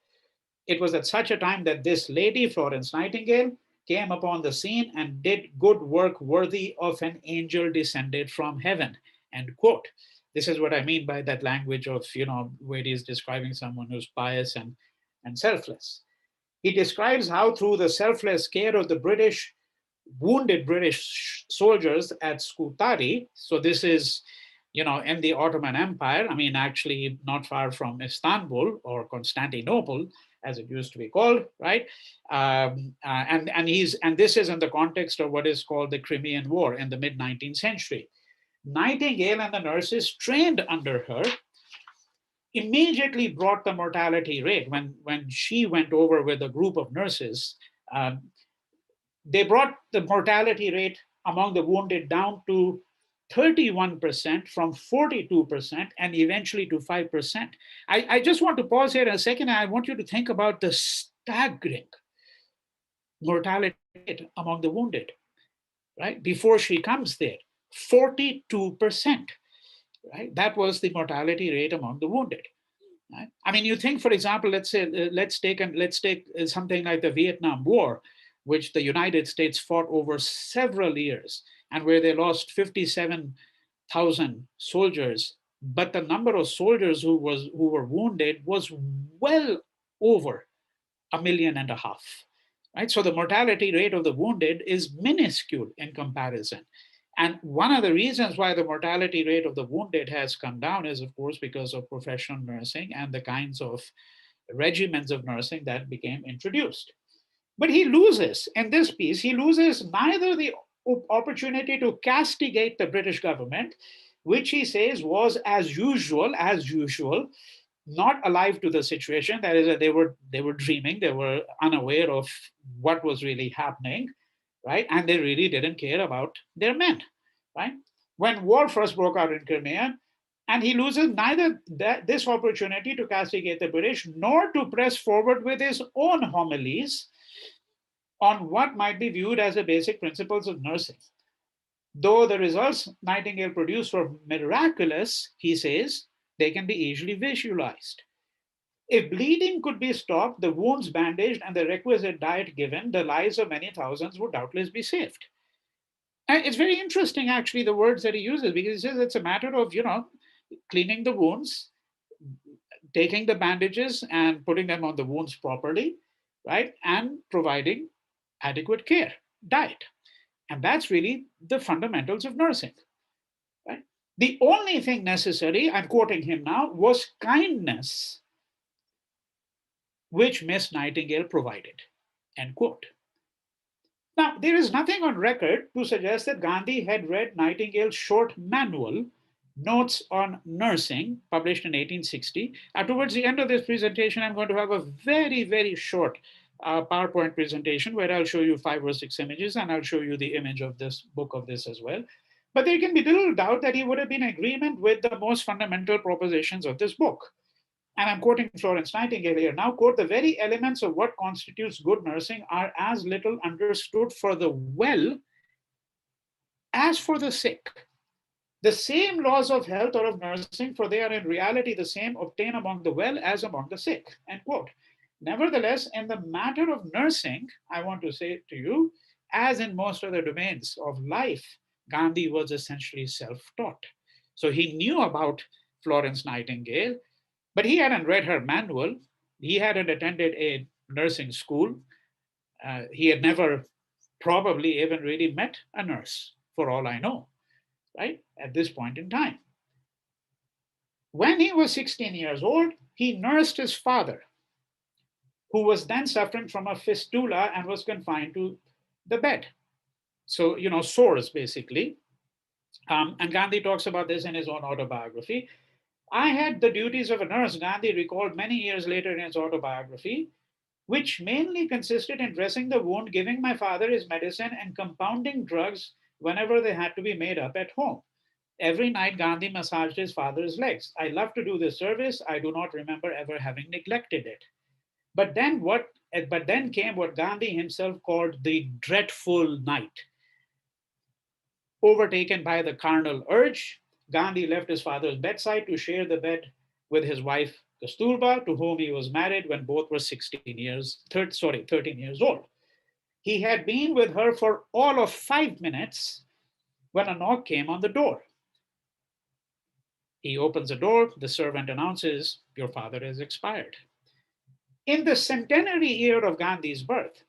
It was at such a time that this lady, Florence Nightingale, came upon the scene and did good work worthy of an angel descended from heaven, end quote. This is what I mean by that language of, where he is describing someone who's pious and selfless. He describes how through the selfless care of the wounded British soldiers at Scutari, so this is, in the Ottoman Empire, actually not far from Istanbul or Constantinople, as it used to be called, right? And this is in the context of what is called the Crimean War in the mid-19th century. Nightingale and the nurses trained under her immediately brought the mortality rate. When she went over with a group of nurses, they brought the mortality rate among the wounded down to 31% from 42% and eventually to 5%. I just want to pause here a second. I want you to think about the staggering mortality rate among the wounded, right? Before she comes there, 42%, right? That was the mortality rate among the wounded. Right? You think, for example, let's take something like the Vietnam War, which the United States fought over several years and where they lost 57,000 soldiers, but the number of soldiers who were wounded was well over 1.5 million, right? So the mortality rate of the wounded is minuscule in comparison. And one of the reasons why the mortality rate of the wounded has come down is, of course, because of professional nursing and the kinds of regimens of nursing that became introduced. But he loses, in this piece, he loses neither the opportunity to castigate the British government, which he says was as usual, not alive to the situation. That is, that they were dreaming, they were unaware of what was really happening, right? And they really didn't care about their men, right? When war first broke out in Crimea, and he loses neither this opportunity to castigate the British nor to press forward with his own homilies on what might be viewed as the basic principles of nursing. Though the results Nightingale produced were miraculous, he says, they can be easily visualized. If bleeding could be stopped, the wounds bandaged, and the requisite diet given, the lives of many thousands would doubtless be saved. And it's very interesting, actually, the words that he uses, because he says it's a matter of, cleaning the wounds, taking the bandages and putting them on the wounds properly, right? And providing adequate care, diet. And that's really the fundamentals of nursing, right? The only thing necessary, I'm quoting him now, was kindness, which Miss Nightingale provided, end quote. Now, there is nothing on record to suggest that Gandhi had read Nightingale's short manual, Notes on Nursing, published in 1860. Towards the end of this presentation, I'm going to have a very, very short PowerPoint presentation where I'll show you 5 or 6 images, and I'll show you the image of this book of this as well. But there can be little doubt that he would have been in agreement with the most fundamental propositions of this book. And I'm quoting Florence Nightingale here now, quote, the very elements of what constitutes good nursing are as little understood for the well as for the sick. The same laws of health or of nursing, for they are in reality the same, obtain among the well as among the sick, end quote. Nevertheless, in the matter of nursing, I want to say to you, as in most other domains of life, Gandhi was essentially self-taught. So he knew about Florence Nightingale, but he hadn't read her manual. He hadn't attended a nursing school. He had never probably even really met a nurse, for all I know, right, at this point in time. When he was 16 years old, he nursed his father, who was then suffering from a fistula and was confined to the bed. So, sores basically. And Gandhi talks about this in his own autobiography. I had the duties of a nurse, Gandhi recalled many years later in his autobiography, which mainly consisted in dressing the wound, giving my father his medicine, and compounding drugs whenever they had to be made up at home. Every night, Gandhi massaged his father's legs. I loved to do this service. I do not remember ever having neglected it. But then came what Gandhi himself called the dreadful night. Overtaken by the carnal urge, Gandhi left his father's bedside to share the bed with his wife Kasturba, to whom he was married when both were 13 years old. He had been with her for all of 5 minutes when a knock came on the door. He opens the door, the servant announces, your father has expired. In the centenary year of Gandhi's birth,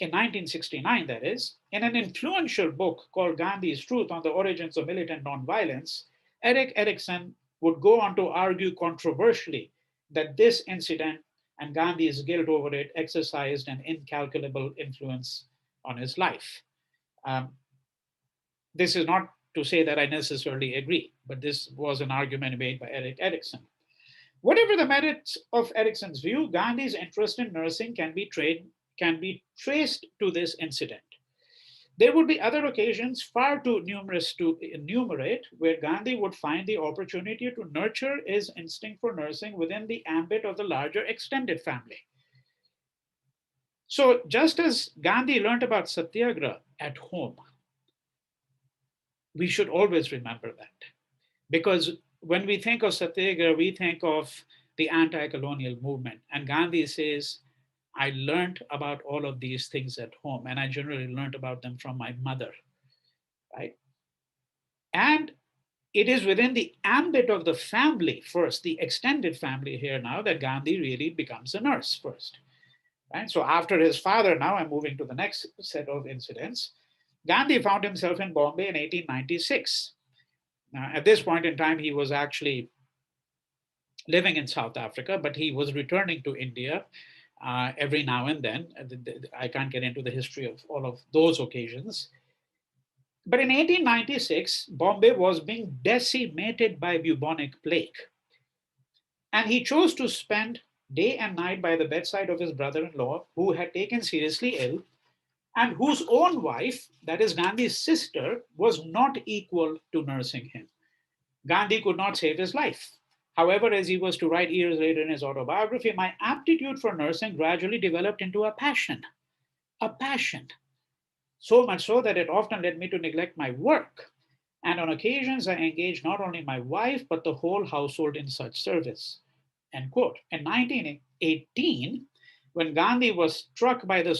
in 1969, that is, in an influential book called Gandhi's Truth on the Origins of Militant Nonviolence, Erik Erikson would go on to argue controversially that this incident and Gandhi's guilt over it exercised an incalculable influence on his life. This is not to say that I necessarily agree, but this was an argument made by Erik Erikson. Whatever the merits of Erikson's view, Gandhi's interest in nursing can be traced to this incident. There would be other occasions far too numerous to enumerate where Gandhi would find the opportunity to nurture his instinct for nursing within the ambit of the larger extended family. So just as Gandhi learned about Satyagraha at home, we should always remember that. Because when we think of Satyagraha, we think of the anti-colonial movement. And Gandhi says, I learned about all of these things at home, and I generally learned about them from my mother, right? And it is within the ambit of the family first, the extended family here now, that Gandhi really becomes a nurse first, right? So after his father, now I'm moving to the next set of incidents. Gandhi found himself in Bombay in 1896. Now, at this point in time, he was actually living in South Africa, but he was returning to India every now and then. I can't get into the history of all of those occasions. But in 1896, Bombay was being decimated by bubonic plague. And he chose to spend day and night by the bedside of his brother-in-law, who had taken seriously ill, and whose own wife, that is Gandhi's sister, was not equal to nursing him. Gandhi could not save his life. However, as he was to write years later in his autobiography, my aptitude for nursing gradually developed into a passion. So much so that it often led me to neglect my work. And on occasions, I engaged not only my wife, but the whole household in such service. End quote. In 1918, when Gandhi was struck by the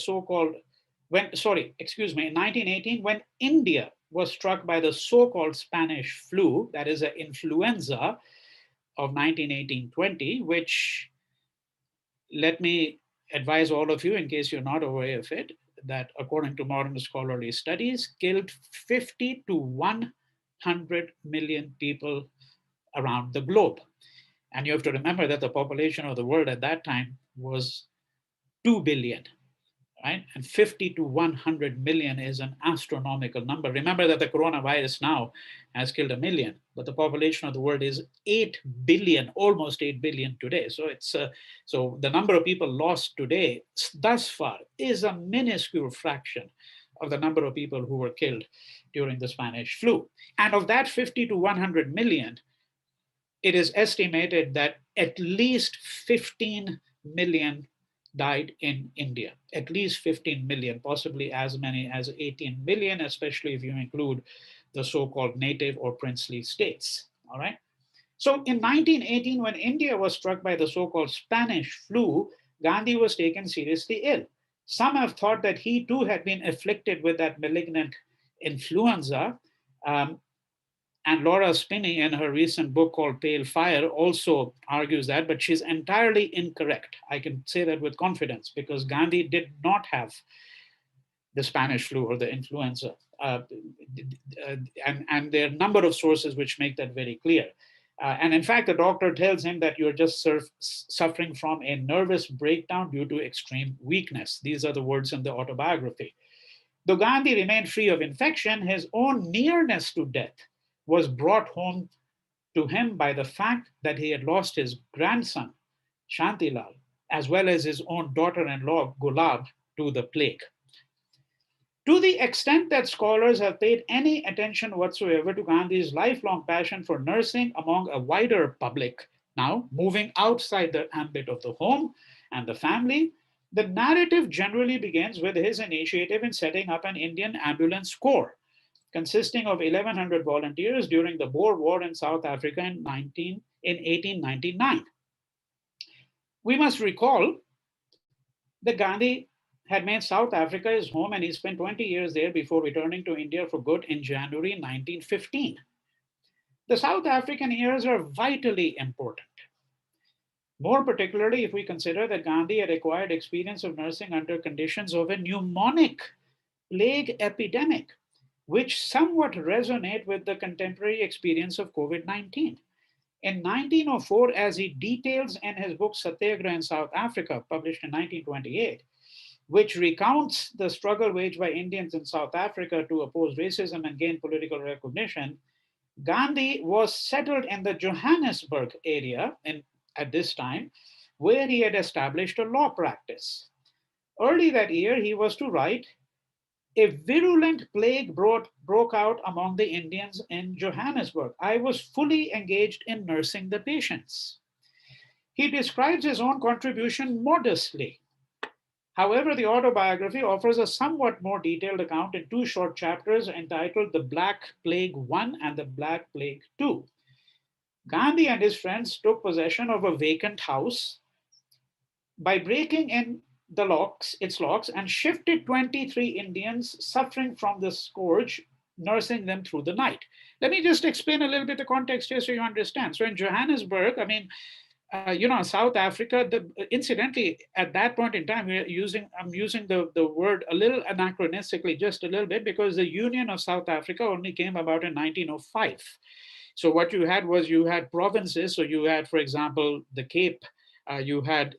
in 1918, when India was struck by the so-called Spanish flu, that is an influenza of 1918-20, which, let me advise all of you, in case you're not aware of it, that according to modern scholarly studies, killed 50 to 100 million people around the globe. And you have to remember that the population of the world at that time was 2 billion, right? And 50 to 100 million is an astronomical number. Remember that the coronavirus now has killed 1 million, but the population of the world is 8 billion, almost 8 billion today. So so the number of people lost today thus far is a minuscule fraction of the number of people who were killed during the Spanish flu. And of that 50 to 100 million, it is estimated that at least 15 million died in India, at least 15 million, possibly as many as 18 million, especially if you include the so-called native or princely states, all right? So in 1918, when India was struck by the so-called Spanish flu, Gandhi was taken seriously ill. Some have thought that he too had been afflicted with that malignant influenza. And Laura Spinney, in her recent book called Pale Fire, also argues that, but she's entirely incorrect. I can say that with confidence because Gandhi did not have the Spanish flu or the influenza. And there are a number of sources which make that very clear. And in fact, the doctor tells him that you're just suffering from a nervous breakdown due to extreme weakness. These are the words in the autobiography. Though Gandhi remained free of infection, his own nearness to death was brought home to him by the fact that he had lost his grandson, Shantilal, as well as his own daughter-in-law, Gulab, to the plague. To the extent that scholars have paid any attention whatsoever to Gandhi's lifelong passion for nursing among a wider public, now moving outside the ambit of the home and the family, the narrative generally begins with his initiative in setting up an Indian ambulance corps, consisting of 1,100 volunteers during the Boer War in South Africa in 1899. We must recall that Gandhi had made South Africa his home and he spent 20 years there before returning to India for good in January 1915. The South African years are vitally important. More particularly if we consider that Gandhi had acquired experience of nursing under conditions of a pneumonic plague epidemic, which somewhat resonate with the contemporary experience of COVID-19. In 1904, as he details in his book Satyagraha in South Africa, published in 1928, which recounts the struggle waged by Indians in South Africa to oppose racism and gain political recognition, Gandhi was settled in the Johannesburg area at this time, where he had established a law practice. Early that year, he was to write, "A virulent plague broke out among the Indians in Johannesburg. I was fully engaged in nursing the patients." He describes his own contribution modestly. However, the autobiography offers a somewhat more detailed account in 2 short chapters entitled The Black Plague I and The Black Plague II. Gandhi and his friends took possession of a vacant house by breaking in its locks, and shifted 23 Indians suffering from the scourge, nursing them through the night. Let me just explain a little bit of context here so you understand. So in Johannesburg, South Africa, incidentally, at that point in time, I'm using the word a little anachronistically, just a little bit, because the Union of South Africa only came about in 1905. So what you had provinces. So you had, for example, the Cape, you had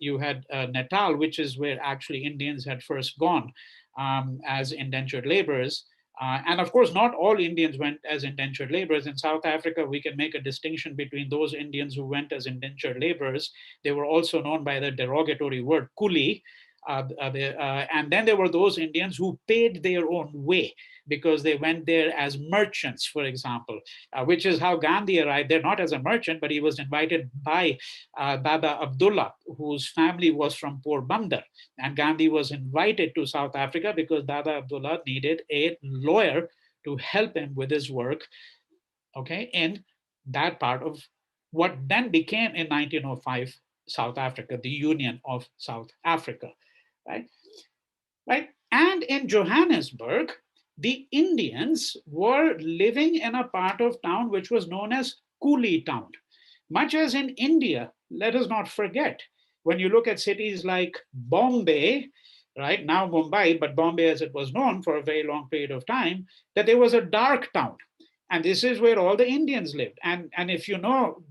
Natal, which is where actually Indians had first gone as indentured laborers. And of course, not all Indians went as indentured laborers. In South Africa, we can make a distinction between those Indians who went as indentured laborers. They were also known by the derogatory word coolie. And then there were those Indians who paid their own way because they went there as merchants, for example, which is how Gandhi arrived there, not as a merchant, but he was invited by Baba Abdullah, whose family was from Porbandar. And Gandhi was invited to South Africa because Baba Abdullah needed a lawyer to help him with his work, okay, in that part of what then became in 1905 South Africa, the Union of South Africa, right? And in Johannesburg, the Indians were living in a part of town which was known as Coolie Town. Much as in India, let us not forget when you look at cities like Bombay, right, now Mumbai, but Bombay as it was known for a very long period of time, that there was a dark town. And this is where all the Indians lived. And if you know,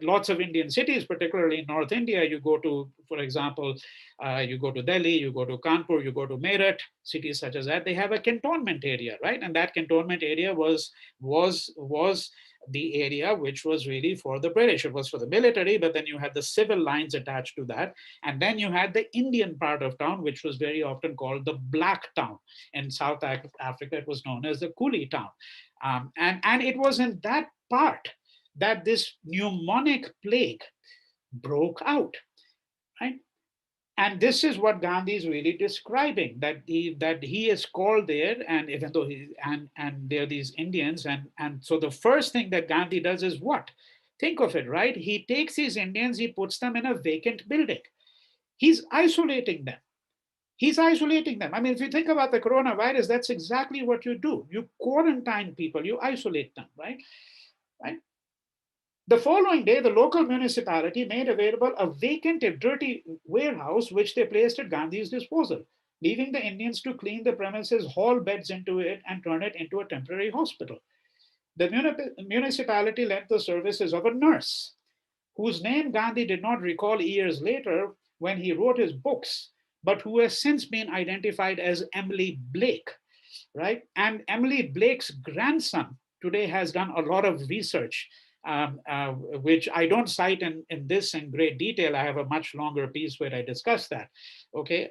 lots of Indian cities, particularly in North India, you go to, for example, you go to Delhi, you go to Kanpur, you go to Meerut, cities such as that, they have a cantonment area, right? And that cantonment area was the area which was really for the British. It was for the military, but then you had the civil lines attached to that. And then you had the Indian part of town, which was very often called the Black Town. In South Africa, it was known as the Coolie Town. And it was in that part that this pneumonic plague broke out, right? And this is what Gandhi is really describing, that he is called there, and even though and there are these Indians, and so the first thing that Gandhi does is what? Think of it, right? He takes these Indians, he puts them in a vacant building. He's isolating them. He's isolating them. I mean, if you think about the coronavirus, that's exactly what you do. You quarantine people, you isolate them, right? Right? The following day, the local municipality made available a vacant and dirty warehouse, which they placed at Gandhi's disposal, leaving the Indians to clean the premises, haul beds into it, and turn it into a temporary hospital. The municipality lent the services of a nurse, whose name Gandhi did not recall years later when he wrote his books, but who has since been identified as Emily Blake, right? And Emily Blake's grandson today has done a lot of research, which I don't cite in this in great detail. I have a much longer piece where I discuss that, okay?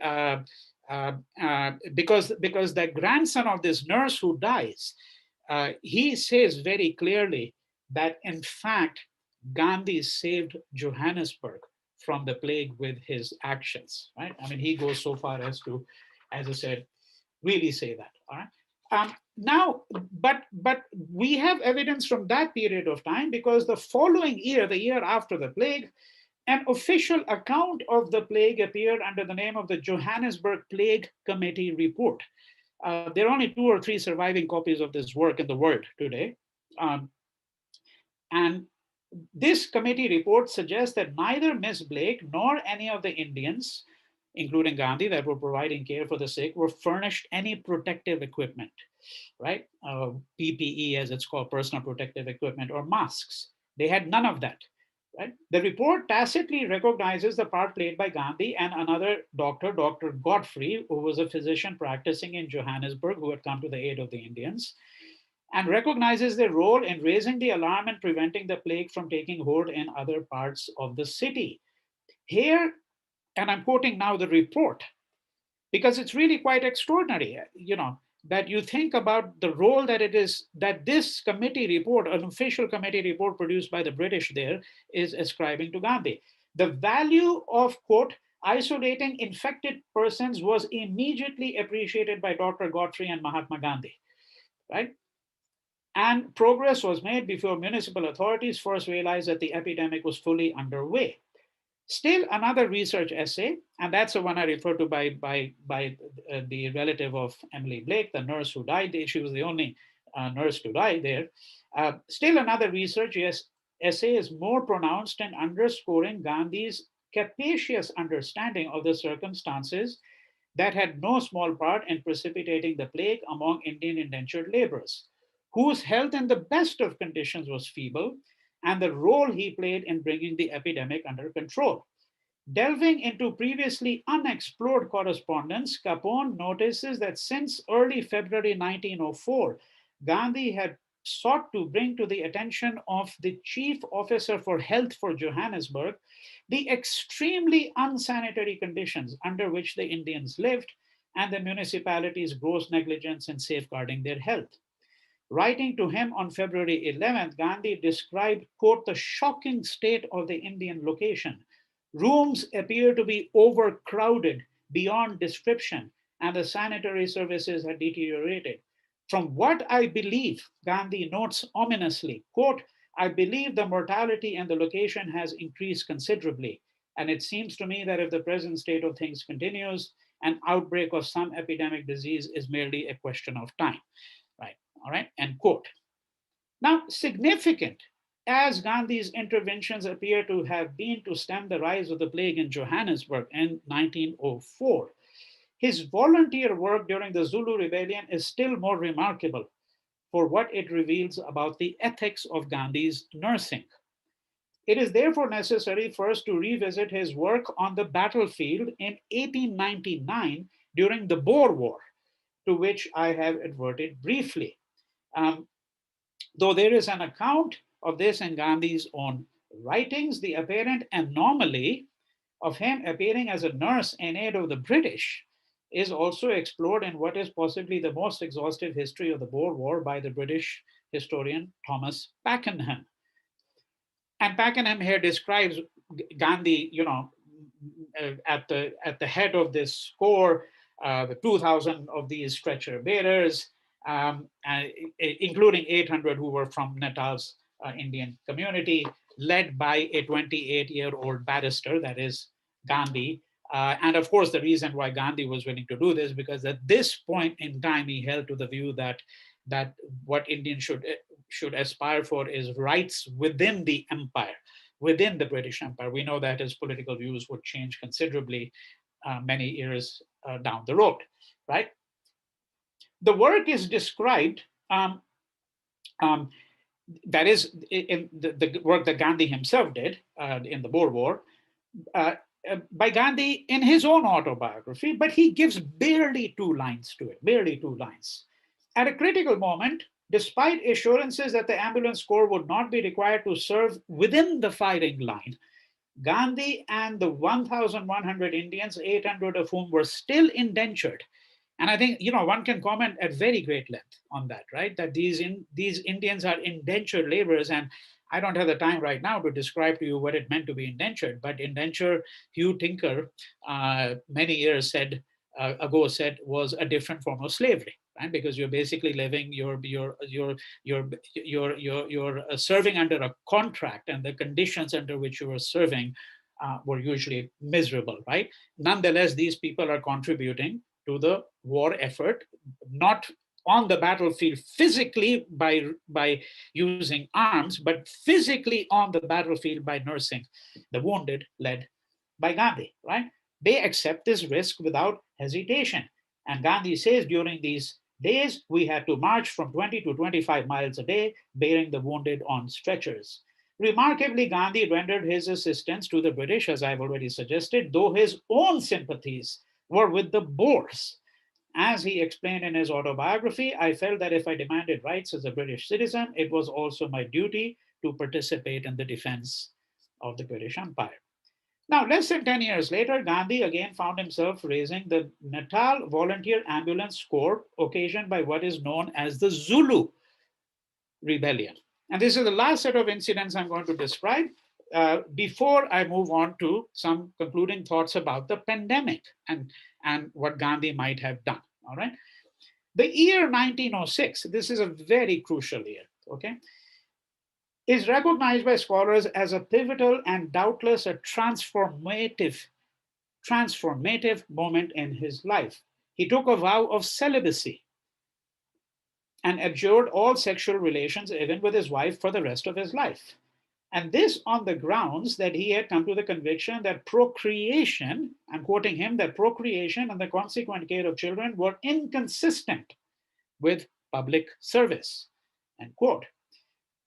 Because the grandson of this nurse who dies, he says very clearly that in fact, Gandhi saved Johannesburg from the plague with his actions, right? I mean, he goes so far as to, as I said, really say that, all right? Now, but we have evidence from that period of time, because the following year, the year after the plague, an official account of the plague appeared under the name of the Johannesburg Plague Committee Report. There are only 2 or 3 surviving copies of this work in the world today. And this committee report suggests that neither Miss Blake nor any of the Indians, including Gandhi, that were providing care for the sick, were furnished any protective equipment, right? PPE, as it's called, personal protective equipment, or masks. They had none of that, right? The report tacitly recognizes the part played by Gandhi and another doctor, Dr. Godfrey, who was a physician practicing in Johannesburg, who had come to the aid of the Indians, and recognizes their role in raising the alarm and preventing the plague from taking hold in other parts of the city. Here, and I'm quoting now the report, because it's really quite extraordinary, you know, that you think about the role that it is, that this committee report, an official committee report produced by the British there, is ascribing to Gandhi. The value of, quote, isolating infected persons was immediately appreciated by Dr. Godfrey and Mahatma Gandhi, right? And progress was made before municipal authorities first realized that the epidemic was fully underway. Still another research essay, and that's the one I referred to by the relative of Emily Blake, the nurse who died. She was the only nurse to die there. Still another research essay is more pronounced in underscoring Gandhi's capacious understanding of the circumstances that had no small part in precipitating the plague among Indian indentured laborers, whose health in the best of conditions was feeble, and the role he played in bringing the epidemic under control. Delving into previously unexplored correspondence, Capone notices that since early February 1904, Gandhi had sought to bring to the attention of the chief officer for health for Johannesburg the extremely unsanitary conditions under which the Indians lived and the municipality's gross negligence in safeguarding their health. Writing to him on February 11th, Gandhi described, quote, the shocking state of the Indian location. Rooms appear to be overcrowded beyond description, and the sanitary services had deteriorated. From what I believe, Gandhi notes ominously, quote, I believe the mortality in the location has increased considerably, and it seems to me that if the present state of things continues, an outbreak of some epidemic disease is merely a question of time. Right, all right, end quote. Now, significant as Gandhi's interventions appear to have been to stem the rise of the plague in Johannesburg in 1904, his volunteer work during the Zulu Rebellion is still more remarkable for what it reveals about the ethics of Gandhi's nursing. It is therefore necessary first to revisit his work on the battlefield in 1899 during the Boer War, to which I have adverted briefly. Though there is an account of this in Gandhi's own writings, the apparent anomaly of him appearing as a nurse in aid of the British is also explored in what is possibly the most exhaustive history of the Boer War by the British historian Thomas Pakenham. And Pakenham here describes Gandhi, at the head of this corps, the 2,000 of these stretcher bearers, including 800 who were from Natal's Indian community, led by a 28-year-old barrister, that is Gandhi. And of course, the reason why Gandhi was willing to do this, because at this point in time, he held to the view that what Indians should aspire for is rights within the empire, within the British Empire. We know that his political views would change considerably many years down the road, right? The work is described, that is in the work that Gandhi himself did in the Boer War, by Gandhi in his own autobiography, but he gives barely 2 lines to it, barely 2 lines. At a critical moment, despite assurances that the ambulance corps would not be required to serve within the firing line, Gandhi and the 1,100 Indians, 800 of whom were still indentured. And I think, one can comment at very great length on that, right? That these Indians are indentured laborers, and I don't have the time right now to describe to you what it meant to be indentured, but indenture, Hugh Tinker, many years ago said was a different form of slavery, right? Because you're basically living, you're serving under a contract, and the conditions under which you were serving were usually miserable, right? Nonetheless, these people are contributing to the war effort, not on the battlefield physically by using arms, but physically on the battlefield by nursing the wounded, led by Gandhi, right? They accept this risk without hesitation. And Gandhi says, during these days, we had to march from 20 to 25 miles a day, bearing the wounded on stretchers. Remarkably, Gandhi rendered his assistance to the British, as I've already suggested, though his own sympathies were with the Boers. As he explained in his autobiography, I felt that if I demanded rights as a British citizen, it was also my duty to participate in the defense of the British Empire. Now, less than 10 years later, Gandhi again found himself raising the Natal Volunteer Ambulance Corps, occasioned by what is known as the Zulu Rebellion. And this is the last set of incidents I'm going to describe before I move on to some concluding thoughts about the pandemic and what Gandhi might have done, all right? The year 1906, this is a very crucial year, okay, is recognized by scholars as a pivotal and doubtless a transformative moment in his life. He took a vow of celibacy and abjured all sexual relations, even with his wife, for the rest of his life. And this on the grounds that he had come to the conviction that procreation, I'm quoting him, that procreation and the consequent care of children were inconsistent with public service, end quote.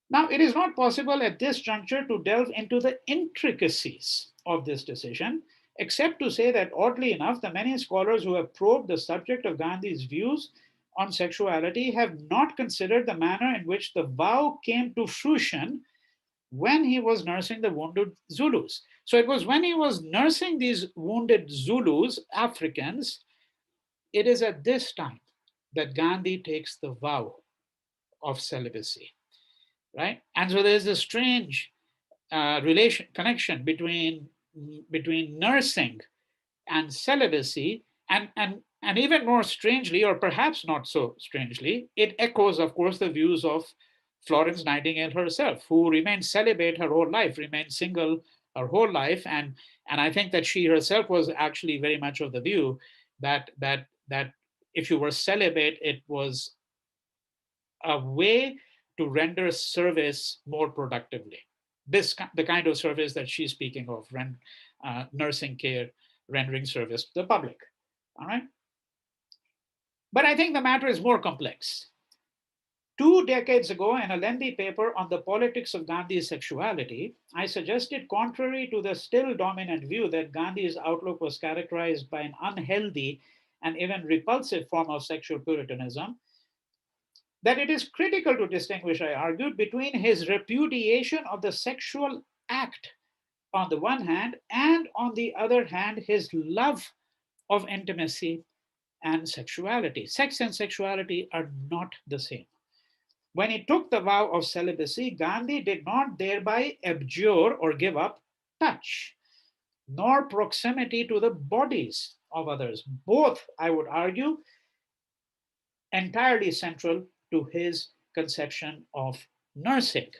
Now, it is not possible at this juncture to delve into the intricacies of this decision, except to say that, oddly enough, the many scholars who have probed the subject of Gandhi's views on sexuality have not considered the manner in which the vow came to fruition when he was nursing the wounded Zulus. So it was when he was nursing these wounded Zulus, Africans, it is at this time that Gandhi takes the vow of celibacy, right? And so there's a strange connection between nursing and celibacy, and even more strangely, or perhaps not so strangely, it echoes, of course, the views of Florence Nightingale herself, who remained celibate her whole life, remained single her whole life, and I think that she herself was actually very much of the view that if you were celibate, it was a way to render service more productively. The kind of service that she's speaking of, nursing care, rendering service to the public. All right. But I think the matter is more complex. 2 decades ago, in a lengthy paper on the politics of Gandhi's sexuality, I suggested, contrary to the still dominant view that Gandhi's outlook was characterized by an unhealthy and even repulsive form of sexual puritanism, that it is critical to distinguish, I argued, between his repudiation of the sexual act on the one hand, and on the other hand, his love of intimacy and sexuality. Sex and sexuality are not the same. When he took the vow of celibacy, Gandhi did not thereby abjure or give up touch, nor proximity to the bodies of others. Both, I would argue, entirely central to his conception of nursing,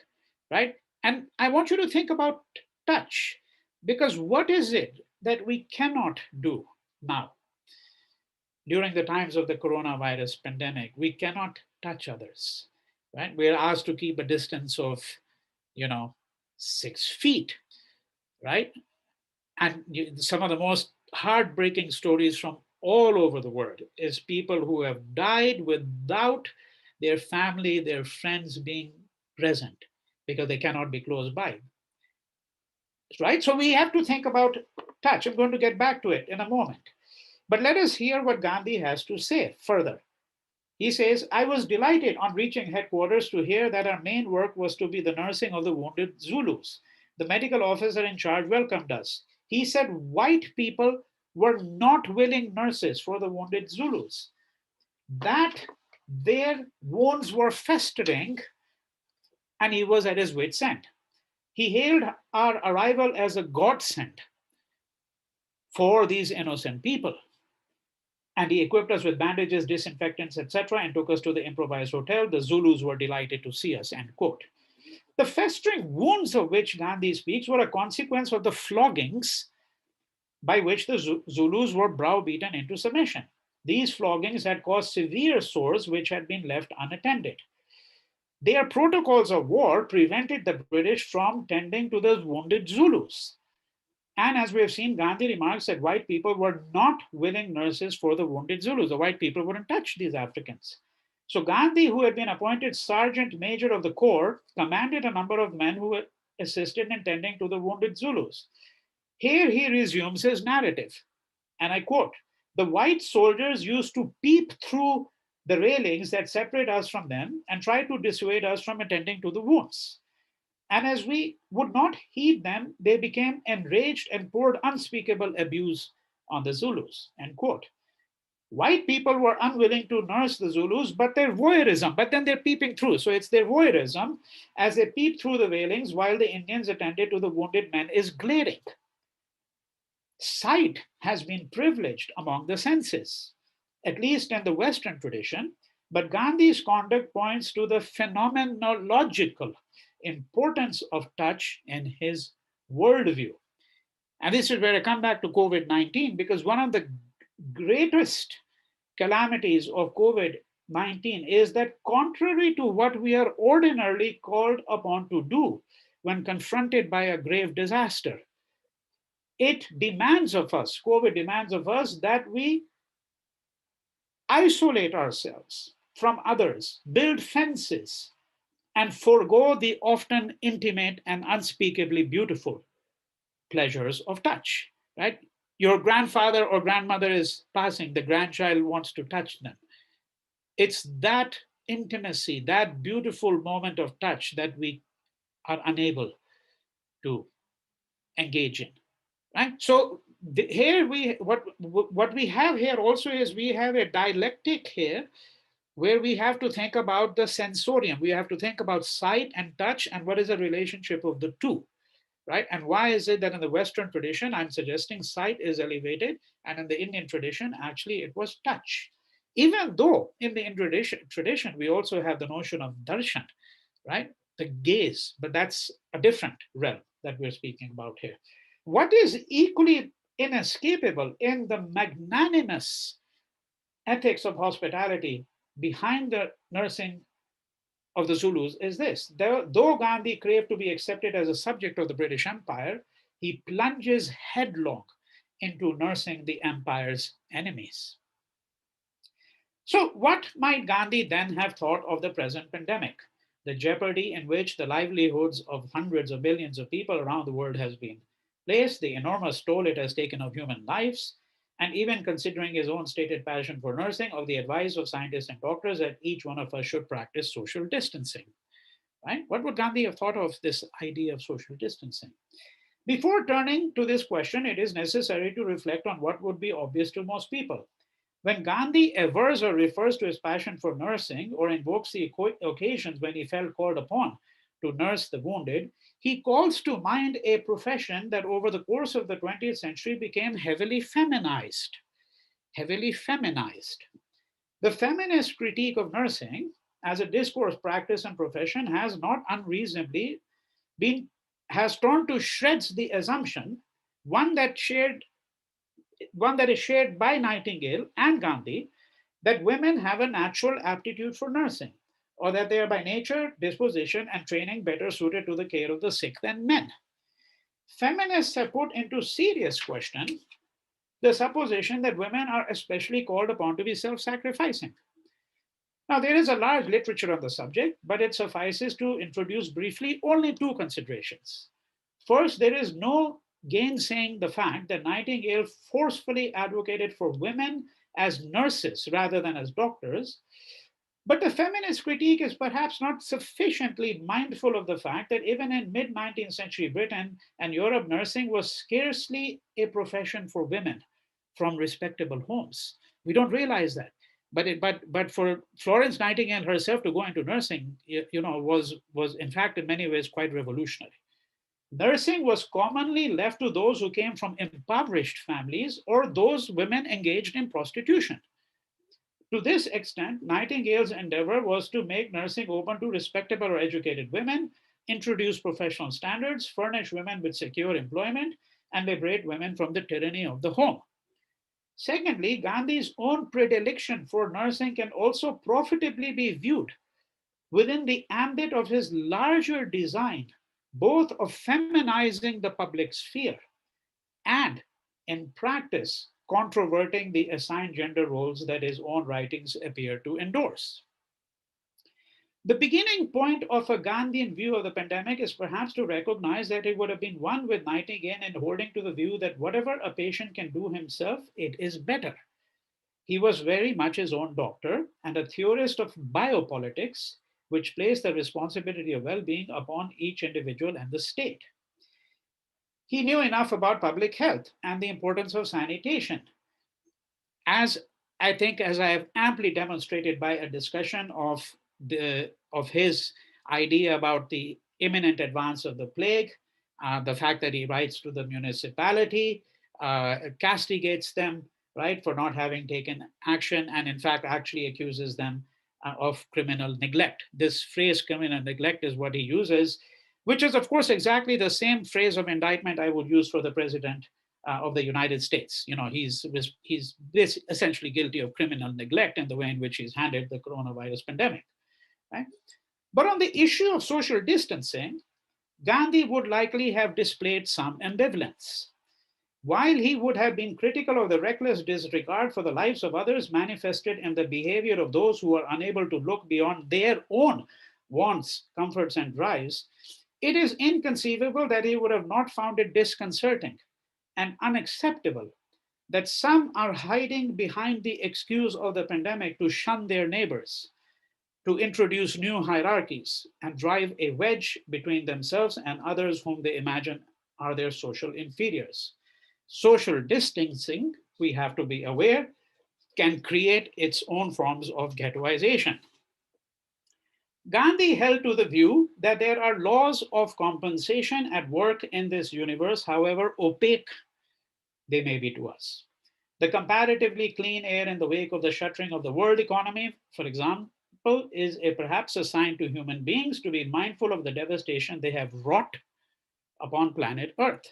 right? And I want you to think about touch, because what is it that we cannot do now? During the times of the coronavirus pandemic, we cannot touch others, right? We're asked to keep a distance of, 6 feet, right? And some of the most heartbreaking stories from all over the world is people who have died without their family, their friends being present because they cannot be close by, right? So we have to think about touch. I'm going to get back to it in a moment. But let us hear what Gandhi has to say further. He says, I was delighted on reaching headquarters to hear that our main work was to be the nursing of the wounded Zulus. The medical officer in charge welcomed us. He said white people were not willing nurses for the wounded Zulus, that their wounds were festering, and he was at his wit's end. He hailed our arrival as a godsend for these innocent people. And he equipped us with bandages, disinfectants, etc., and took us to the improvised hotel. The Zulus were delighted to see us, end quote. The festering wounds of which Gandhi speaks were a consequence of the floggings by which the Zulus were browbeaten into submission. These floggings had caused severe sores which had been left unattended. Their protocols of war prevented the British from tending to the wounded Zulus. And as we have seen, Gandhi remarks that white people were not willing nurses for the wounded Zulus. The white people wouldn't touch these Africans. So Gandhi, who had been appointed Sergeant Major of the Corps, commanded a number of men who assisted in tending to the wounded Zulus. Here he resumes his narrative, and I quote, the white soldiers used to peep through the railings that separate us from them and try to dissuade us from attending to the wounds. And as we would not heed them, they became enraged and poured unspeakable abuse on the Zulus, end quote. White people were unwilling to nurse the Zulus, but their voyeurism, but then they're peeping through. So it's their voyeurism as they peep through the railings while the Indians attended to the wounded men is glaring. Sight has been privileged among the senses, at least in the Western tradition, but Gandhi's conduct points to the phenomenological importance of touch in his worldview. And this is where I come back to COVID-19, because one of the greatest calamities of COVID-19 is that, contrary to what we are ordinarily called upon to do when confronted by a grave disaster, it demands of us, COVID demands of us, that we isolate ourselves from others, build fences, and forego the often intimate and unspeakably beautiful pleasures of touch, right? Your grandfather or grandmother is passing, the grandchild wants to touch them. It's that intimacy, that beautiful moment of touch that we are unable to engage in, right? So here what we have here also is we have a dialectic here where we have to think about the sensorium. We have to think about sight and touch and what is the relationship of the two, right? And why is it that in the Western tradition, I'm suggesting sight is elevated, and in the Indian tradition, actually it was touch. Even though in the Indian tradition, we also have the notion of darshan, right? The gaze, but that's a different realm that we're speaking about here. What is equally inescapable in the magnanimous ethics of hospitality behind the nursing of the Zulus is this: though Gandhi craved to be accepted as a subject of the British Empire, he plunges headlong into nursing the empire's enemies. So, what might Gandhi then have thought of the present pandemic? The jeopardy in which the livelihoods of hundreds of millions of people around the world has been placed, the enormous toll it has taken of human lives, and even considering his own stated passion for nursing, of the advice of scientists and doctors that each one of us should practice social distancing. Right? What would Gandhi have thought of this idea of social distancing? Before turning to this question, it is necessary to reflect on what would be obvious to most people. When Gandhi avers or refers to his passion for nursing or invokes the occasions when he felt called upon to nurse the wounded, he calls to mind a profession that over the course of the 20th century became heavily feminized. Heavily feminized. The feminist critique of nursing as a discourse, practice, and profession has not unreasonably has torn to shreds the assumption, one that is shared by Nightingale and Gandhi, that women have a natural aptitude for nursing, or that they are by nature, disposition, and training better suited to the care of the sick than men. Feminists have put into serious question the supposition that women are especially called upon to be self-sacrificing. Now, there is a large literature on the subject, but it suffices to introduce briefly only two considerations. First, there is no gainsaying the fact that Nightingale forcefully advocated for women as nurses rather than as doctors. But the feminist critique is perhaps not sufficiently mindful of the fact that even in mid-19th century Britain and Europe, nursing was scarcely a profession for women from respectable homes. We don't realize that. But for Florence Nightingale herself to go into nursing, was in fact in many ways quite revolutionary. Nursing was commonly left to those who came from impoverished families or those women engaged in prostitution. To this extent, Nightingale's endeavor was to make nursing open to respectable or educated women, introduce professional standards, furnish women with secure employment, and liberate women from the tyranny of the home. Secondly, Gandhi's own predilection for nursing can also profitably be viewed within the ambit of his larger design, both of feminizing the public sphere and, in practice, controverting the assigned gender roles that his own writings appear to endorse. The beginning point of a Gandhian view of the pandemic is perhaps to recognize that it would have been one with Nightingale in holding to the view that whatever a patient can do himself, it is better. He was very much his own doctor and a theorist of biopolitics, which placed the responsibility of well-being upon each individual and the state. He knew enough about public health and the importance of sanitation. As I have amply demonstrated by a discussion of his idea about the imminent advance of the plague, the fact that he writes to the municipality, castigates them, right, for not having taken action, and in fact actually accuses them of criminal neglect. This phrase criminal neglect is what he uses, which is of course exactly the same phrase of indictment I would use for the president of the United States. He's essentially guilty of criminal neglect in the way in which he's handled the coronavirus pandemic. Right? But on the issue of social distancing, Gandhi would likely have displayed some ambivalence. While he would have been critical of the reckless disregard for the lives of others manifested in the behavior of those who are unable to look beyond their own wants, comforts, and drives, it is inconceivable that he would have not found it disconcerting and unacceptable that some are hiding behind the excuse of the pandemic to shun their neighbors, to introduce new hierarchies and drive a wedge between themselves and others whom they imagine are their social inferiors. Social distancing, we have to be aware, can create its own forms of ghettoization. Gandhi held to the view that there are laws of compensation at work in this universe, however opaque they may be to us. The comparatively clean air in the wake of the shuttering of the world economy, for example, is perhaps a sign to human beings to be mindful of the devastation they have wrought upon planet Earth.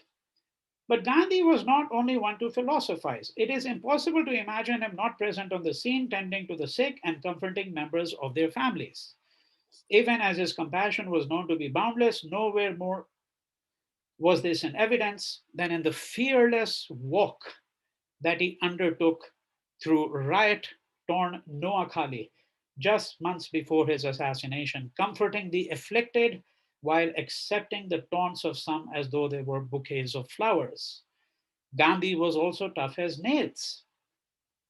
But Gandhi was not only one to philosophize. It is impossible to imagine him not present on the scene, tending to the sick and comforting members of their families. Even as his compassion was known to be boundless, nowhere more was this in evidence than in the fearless walk that he undertook through riot-torn Noakhali just months before his assassination, comforting the afflicted while accepting the taunts of some as though they were bouquets of flowers. Gandhi was also tough as nails.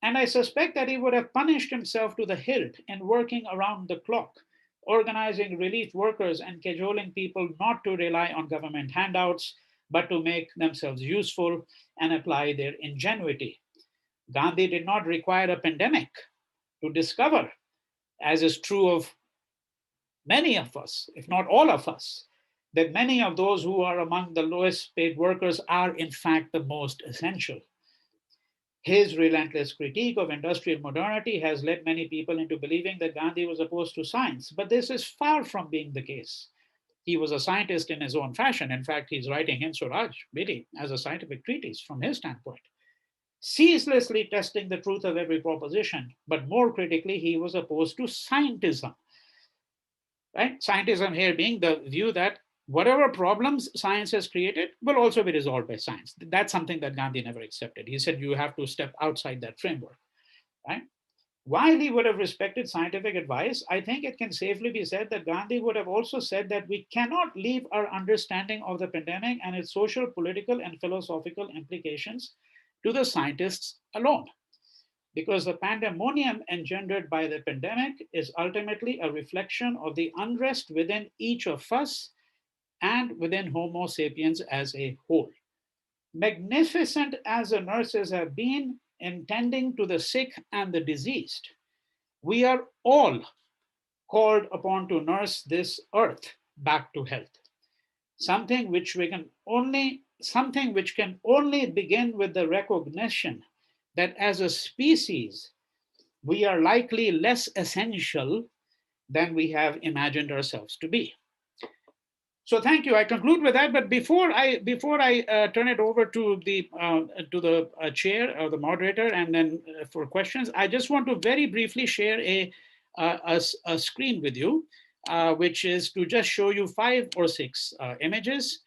And I suspect that he would have punished himself to the hilt in working around the clock, organizing relief workers and cajoling people not to rely on government handouts, but to make themselves useful and apply their ingenuity. Gandhi did not require a pandemic to discover, as is true of many of us, if not all of us, that many of those who are among the lowest paid workers are in fact the most essential. His relentless critique of industrial modernity has led many people into believing that Gandhi was opposed to science, but this is far from being the case. He was a scientist in his own fashion. In fact, he's writing Hind Swaraj really as a scientific treatise from his standpoint, ceaselessly testing the truth of every proposition. But more critically, he was opposed to scientism, right? Scientism here being the view that whatever problems science has created will also be resolved by science. That's something that Gandhi never accepted. He said you have to step outside that framework, right? While he would have respected scientific advice, I think it can safely be said that Gandhi would have also said that we cannot leave our understanding of the pandemic and its social, political, and philosophical implications to the scientists alone, because the pandemonium engendered by the pandemic is ultimately a reflection of the unrest within each of us and within Homo sapiens as a whole. Magnificent as the nurses have been in tending to the sick and the diseased, we are all called upon to nurse this earth back to health. Something which can only begin with the recognition that as a species, we are likely less essential than we have imagined ourselves to be. So thank you. I conclude with that. But before I turn it over to the chair or the moderator, and then for questions, I just want to very briefly share a screen with you, which is to just show you 5 or 6 images.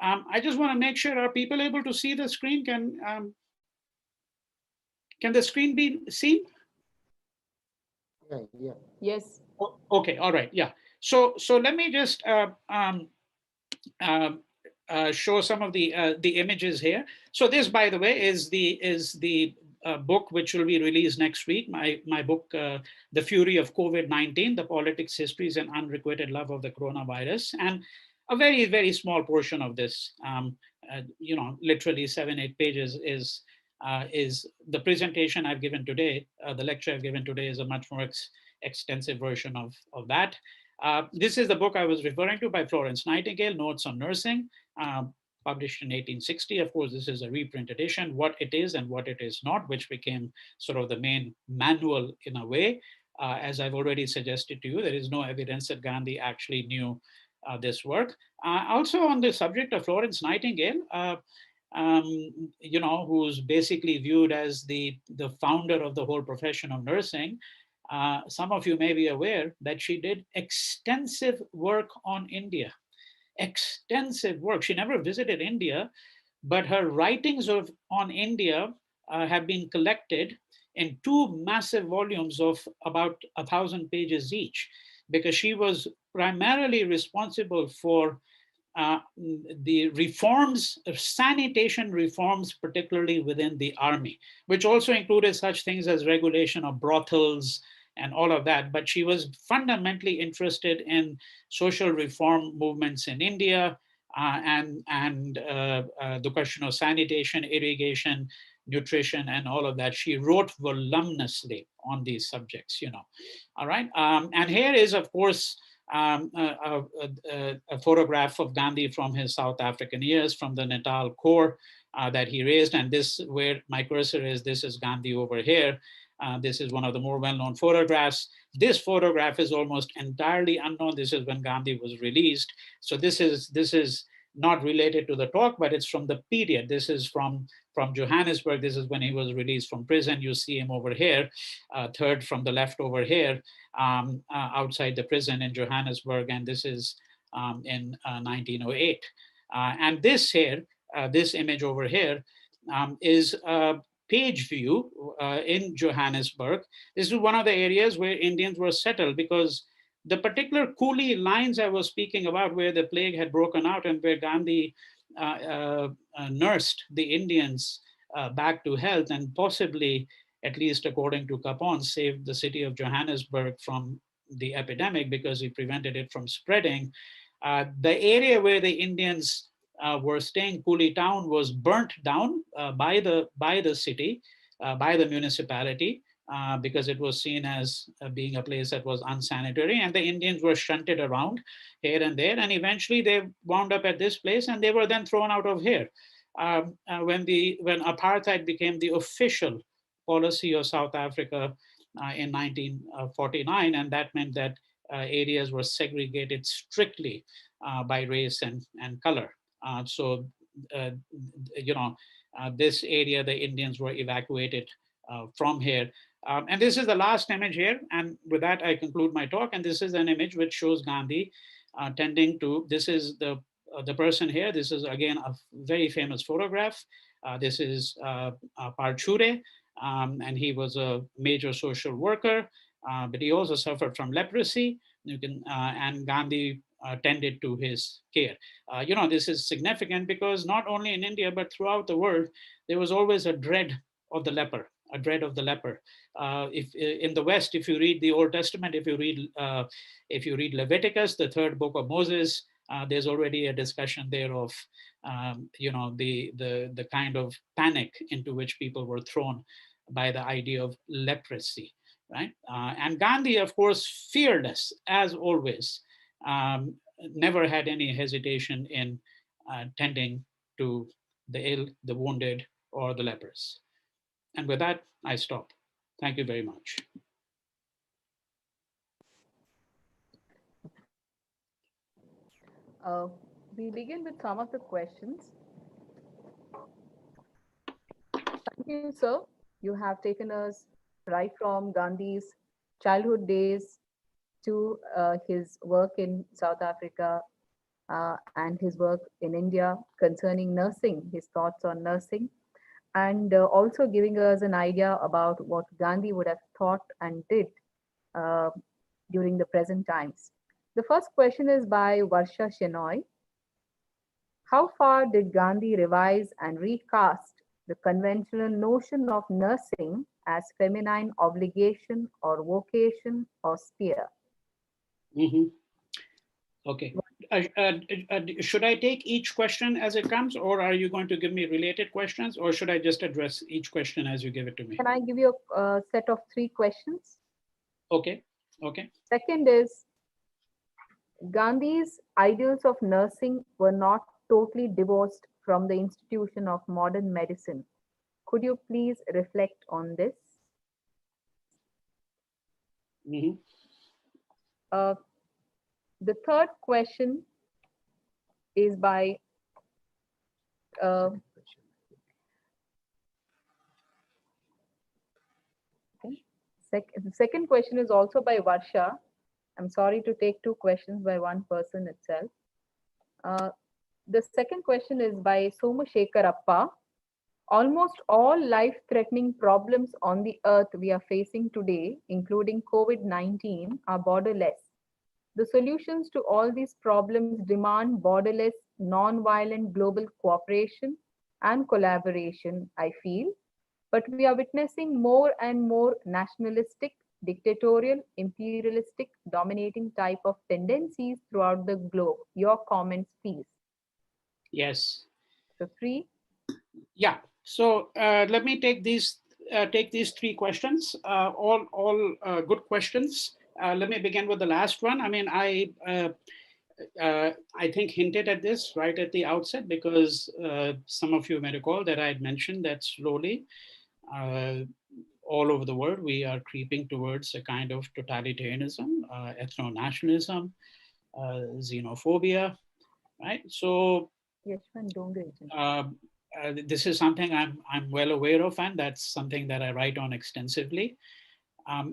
I just want to make sure, are people able to see the screen? Can the screen be seen? Yeah. Yes. Oh, okay. All right. Yeah. So let me just show some of the images here. So this, by the way, is the book which will be released next week. My book, The Fury of COVID-19: The Politics, Histories, and Unrequited Love of the Coronavirus. And a very, very small portion of this, literally 7-8 pages is the presentation I've given today. The lecture I've given today is a much more extensive version of that. This is the book I was referring to by Florence Nightingale, Notes on Nursing, published in 1860. Of course, this is a reprint edition, What It Is and What It Is Not, which became sort of the main manual in a way. As I've already suggested to you, there is no evidence that Gandhi actually knew this work. Also on the subject of Florence Nightingale, who's basically viewed as the founder of the whole profession of nursing. Some of you may be aware that she did extensive work on India, extensive work. She never visited India, but her writings on India have been collected in 2 massive volumes of about 1,000 pages each, because she was primarily responsible for the reforms, sanitation reforms, particularly within the army, which also included such things as regulation of brothels and all of that. But she was fundamentally interested in social reform movements in India and the question of sanitation, irrigation, nutrition, and all of that. She wrote voluminously on these subjects, all right. And here is, of course, a photograph of Gandhi from his South African years, from the Natal Corps that he raised. And this, where my cursor is, this is Gandhi over here. This is one of the more well-known photographs. This photograph is almost entirely unknown. This is when Gandhi was released. So this is not related to the talk, but it's from the period. This is from Johannesburg. This is when he was released from prison. You see him over here, third from the left over here, outside the prison in Johannesburg. And this is in 1908. And this here, this image over here, is a page view in Johannesburg. This is one of the areas where Indians were settled, because the particular coolie lines I was speaking about, where the plague had broken out and where Gandhi nursed the Indians back to health, and possibly, at least according to Capon, saved the city of Johannesburg from the epidemic because he prevented it from spreading. The area where the Indians were staying, Coolie Town, was burnt down by the city, by the municipality, because it was seen as being a place that was unsanitary, and the Indians were shunted around here and there, and eventually they wound up at this place, and they were then thrown out of here when apartheid became the official policy of South Africa in 1949, and that meant that areas were segregated strictly by race and color. This area, the Indians were evacuated from here. And this is the last image here. And with that, I conclude my talk. And this is an image which shows Gandhi tending to, this is the person here. This is, again, a very famous photograph. This is Parchure, and he was a major social worker, but he also suffered from leprosy. And Gandhi tended to his care. This is significant because not only in India, but throughout the world, there was always a dread of the leper. If in the West, if you read the Old Testament, if you read Leviticus, the third book of Moses, there's already a discussion there of the kind of panic into which people were thrown by the idea of leprosy, right? And Gandhi, of course, fearless as always, never had any hesitation in tending to the ill, the wounded, or the lepers. And with that, I stop. Thank you very much. We begin with some of the questions. Thank you, sir. You have taken us right from Gandhi's childhood days to his work in South Africa and his work in India concerning nursing, his thoughts on nursing, and also giving us an idea about what Gandhi would have thought and did during the present times. The first question is by Varsha Shenoy. How far did Gandhi revise and recast the conventional notion of nursing as feminine obligation or vocation or sphere? Mm-hmm. Okay. Should I take each question as it comes, or are you going to give me related questions, or should I just address each question as you give it to me? Can I give you a set of 3 questions? Okay. Okay. Second is, Gandhi's ideals of nursing were not totally divorced from the institution of modern medicine. Could you please reflect on this? Mm-hmm. The third question is by the second question is also by Varsha. I'm sorry to take 2 questions by one person itself. The second question is by Somashekarappa. Almost all life-threatening problems on the earth we are facing today, including COVID-19, are borderless. The solutions to all these problems demand borderless, non-violent global cooperation and collaboration, I feel. But we are witnessing more and more nationalistic, dictatorial, imperialistic, dominating type of tendencies throughout the globe. Your comments, please. Yes. So 3. Yeah. So let me take these 3 questions. All good questions. Let me begin with the last one. I mean, I think hinted at this right at the outset, because some of you may recall that I had mentioned that slowly all over the world, we are creeping towards a kind of totalitarianism, ethno-nationalism, xenophobia, right? So Yashwant Dongre. This is something I'm well aware of, and that's something that I write on extensively. There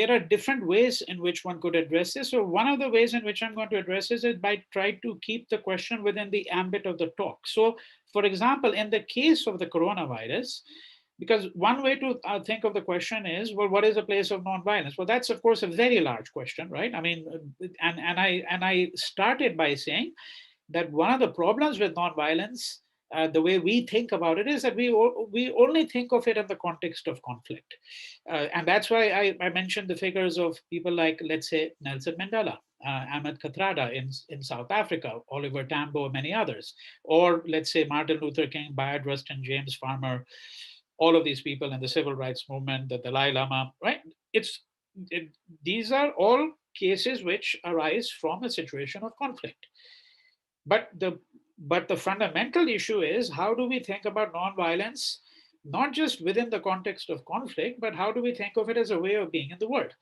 are different ways in which one could address this. So one of the ways in which I'm going to address this is by trying to keep the question within the ambit of the talk. So for example, in the case of the coronavirus, because one way to think of the question is, well, what is the place of nonviolence? Well, that's of course a very large question, right? I mean, and I started by saying that one of the problems with nonviolence, the way we think about it, is that we only think of it in the context of conflict. And that's why I mentioned the figures of people like, let's say, Nelson Mandela, Ahmed Kathrada in South Africa, Oliver Tambo, many others. Or let's say Martin Luther King, Bayard Rustin, James Farmer, all of these people in the civil rights movement, the Dalai Lama, right? These are all cases which arise from a situation of conflict. But the fundamental issue is, how do we think about nonviolence, not just within the context of conflict, but how do we think of it as a way of being in the world?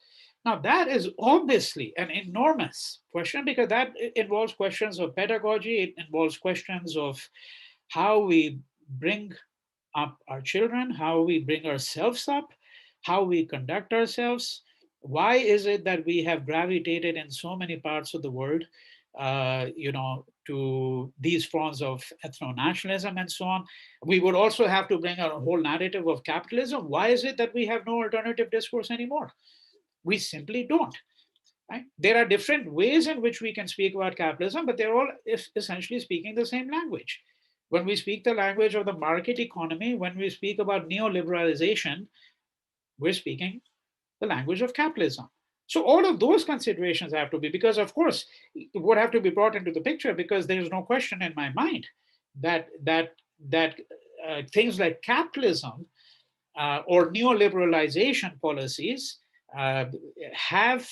Now, that is obviously an enormous question, because that involves questions of pedagogy. It involves questions of how we bring up our children, how we bring ourselves up, how we conduct ourselves. Why is it that we have gravitated in so many parts of the world, to these forms of ethno-nationalism and so on? We would also have to bring a whole narrative of capitalism. Why is it that we have no alternative discourse anymore? We simply don't. Right? There are different ways in which we can speak about capitalism, but they're all essentially speaking the same language. When we speak the language of the market economy, when we speak about neoliberalization, we're speaking the language of capitalism. So all of those considerations have to be, because of course, it would have to be brought into the picture, because there is no question in my mind that things like capitalism or neoliberalization policies have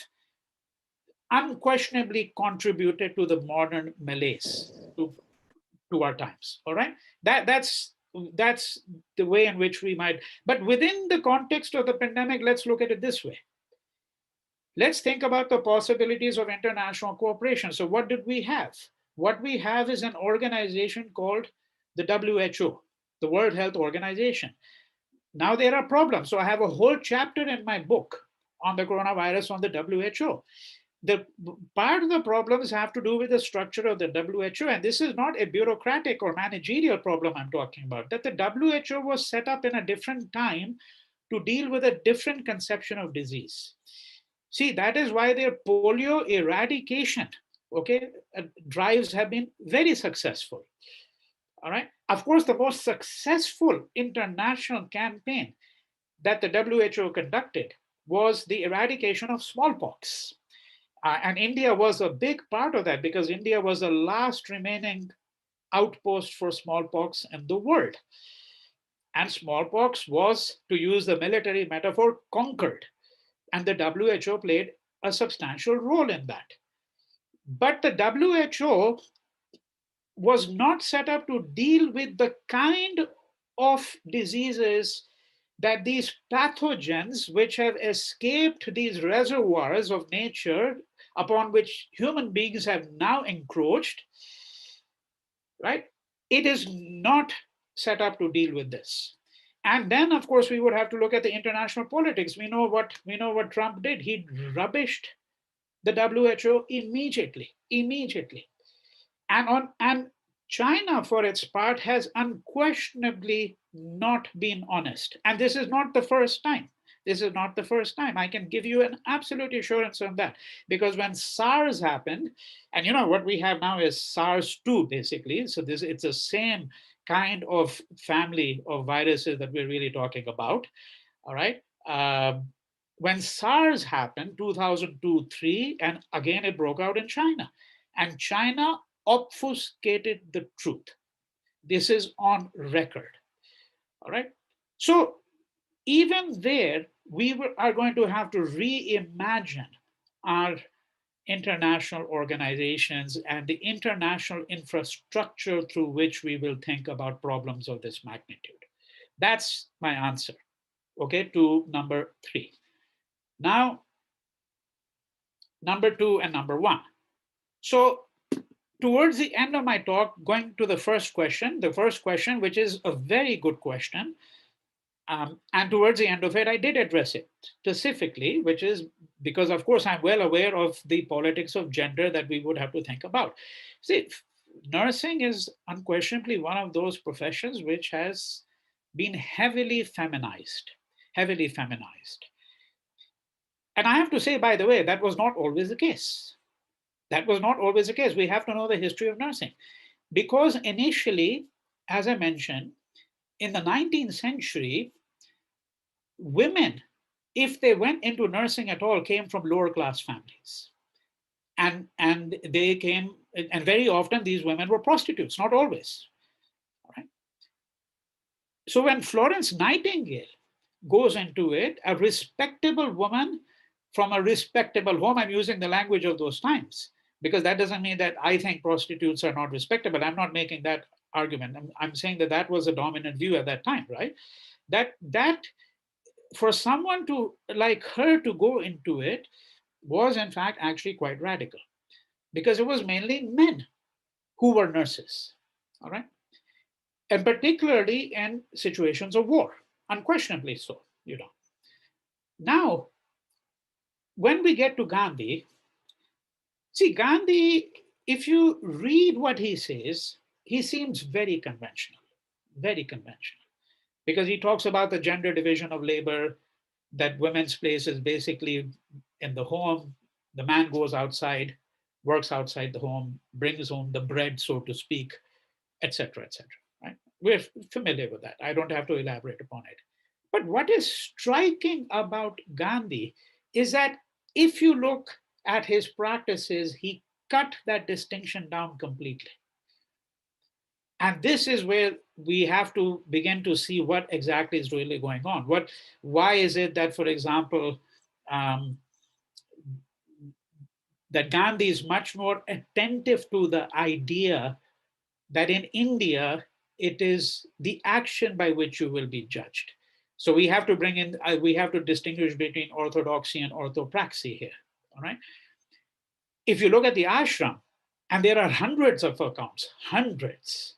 unquestionably contributed to the modern malaise, to our times. All right, that's the way in which we might. But within the context of the pandemic, let's look at it this way. Let's think about the possibilities of international cooperation. So what did we have? What we have is an organization called the WHO, the World Health Organization. Now there are problems. So I have a whole chapter in my book on the coronavirus on the WHO. The part of the problems have to do with the structure of the WHO, and this is not a bureaucratic or managerial problem I'm talking about, that the WHO was set up in a different time to deal with a different conception of disease. See, that is why their polio eradication, drives have been very successful. All right. Of course, the most successful international campaign that the WHO conducted was the eradication of smallpox. And India was a big part of that, because India was the last remaining outpost for smallpox in the world. And smallpox was, to use the military metaphor, conquered. And the WHO played a substantial role in that. But the WHO was not set up to deal with the kind of diseases that these pathogens, which have escaped these reservoirs of nature upon which human beings have now encroached, right? It is not set up to deal with this. And then, of course, we would have to look at the international politics. We know what Trump did. He rubbished the WHO immediately. And China, for its part, has unquestionably not been honest. And this is not the first time. I can give you an absolute assurance on that. Because when SARS happened, and what we have now is SARS-2, basically. So it's the same kind of family of viruses that we're really talking about. All right. When SARS happened, 2002-3, and again it broke out in China. And China obfuscated the truth. This is on record. All right. So even there, we are going to have to reimagine our international organizations and the international infrastructure through which we will think about problems of this magnitude. That's my answer, to number 3. Now, number 2 and number 1. So towards the end of my talk, going to the first question, which is a very good question. And towards the end of it, I did address it specifically, which is because, of course, I'm well aware of the politics of gender that we would have to think about. See, nursing is unquestionably one of those professions which has been heavily feminized, heavily feminized. And I have to say, by the way, that was not always the case. That was not always the case. We have to know the history of nursing. Because initially, as I mentioned, in the 19th century, women, if they went into nursing at all, came from lower class families. And they came, and very often these women were prostitutes, not always. All right? So when Florence Nightingale goes into it, a respectable woman from a respectable home, I'm using the language of those times, because that doesn't mean that I think prostitutes are not respectable. I'm not making that argument. I'm saying that that was a dominant view at that time, right? That for someone to like her to go into it was in fact actually quite radical, because it was mainly men who were nurses, all right? And particularly in situations of war, unquestionably so, you know. Now, when we get to Gandhi, see, Gandhi, if you read what he says, he seems very conventional, because he talks about the gender division of labor, that women's place is basically in the home. The man goes outside, works outside the home, brings home the bread, so to speak, etc., etc. Right? We're familiar with that. I don't have to elaborate upon it. But what is striking about Gandhi is that if you look at his practices, he cut that distinction down completely. And this is where we have to begin to see what exactly is really going on. Why is it that, for example, that Gandhi is much more attentive to the idea that in India, it is the action by which you will be judged. So we have to bring in, we have to distinguish between orthodoxy and orthopraxy here, all right? If you look at the ashram, and there are hundreds of accounts, hundreds,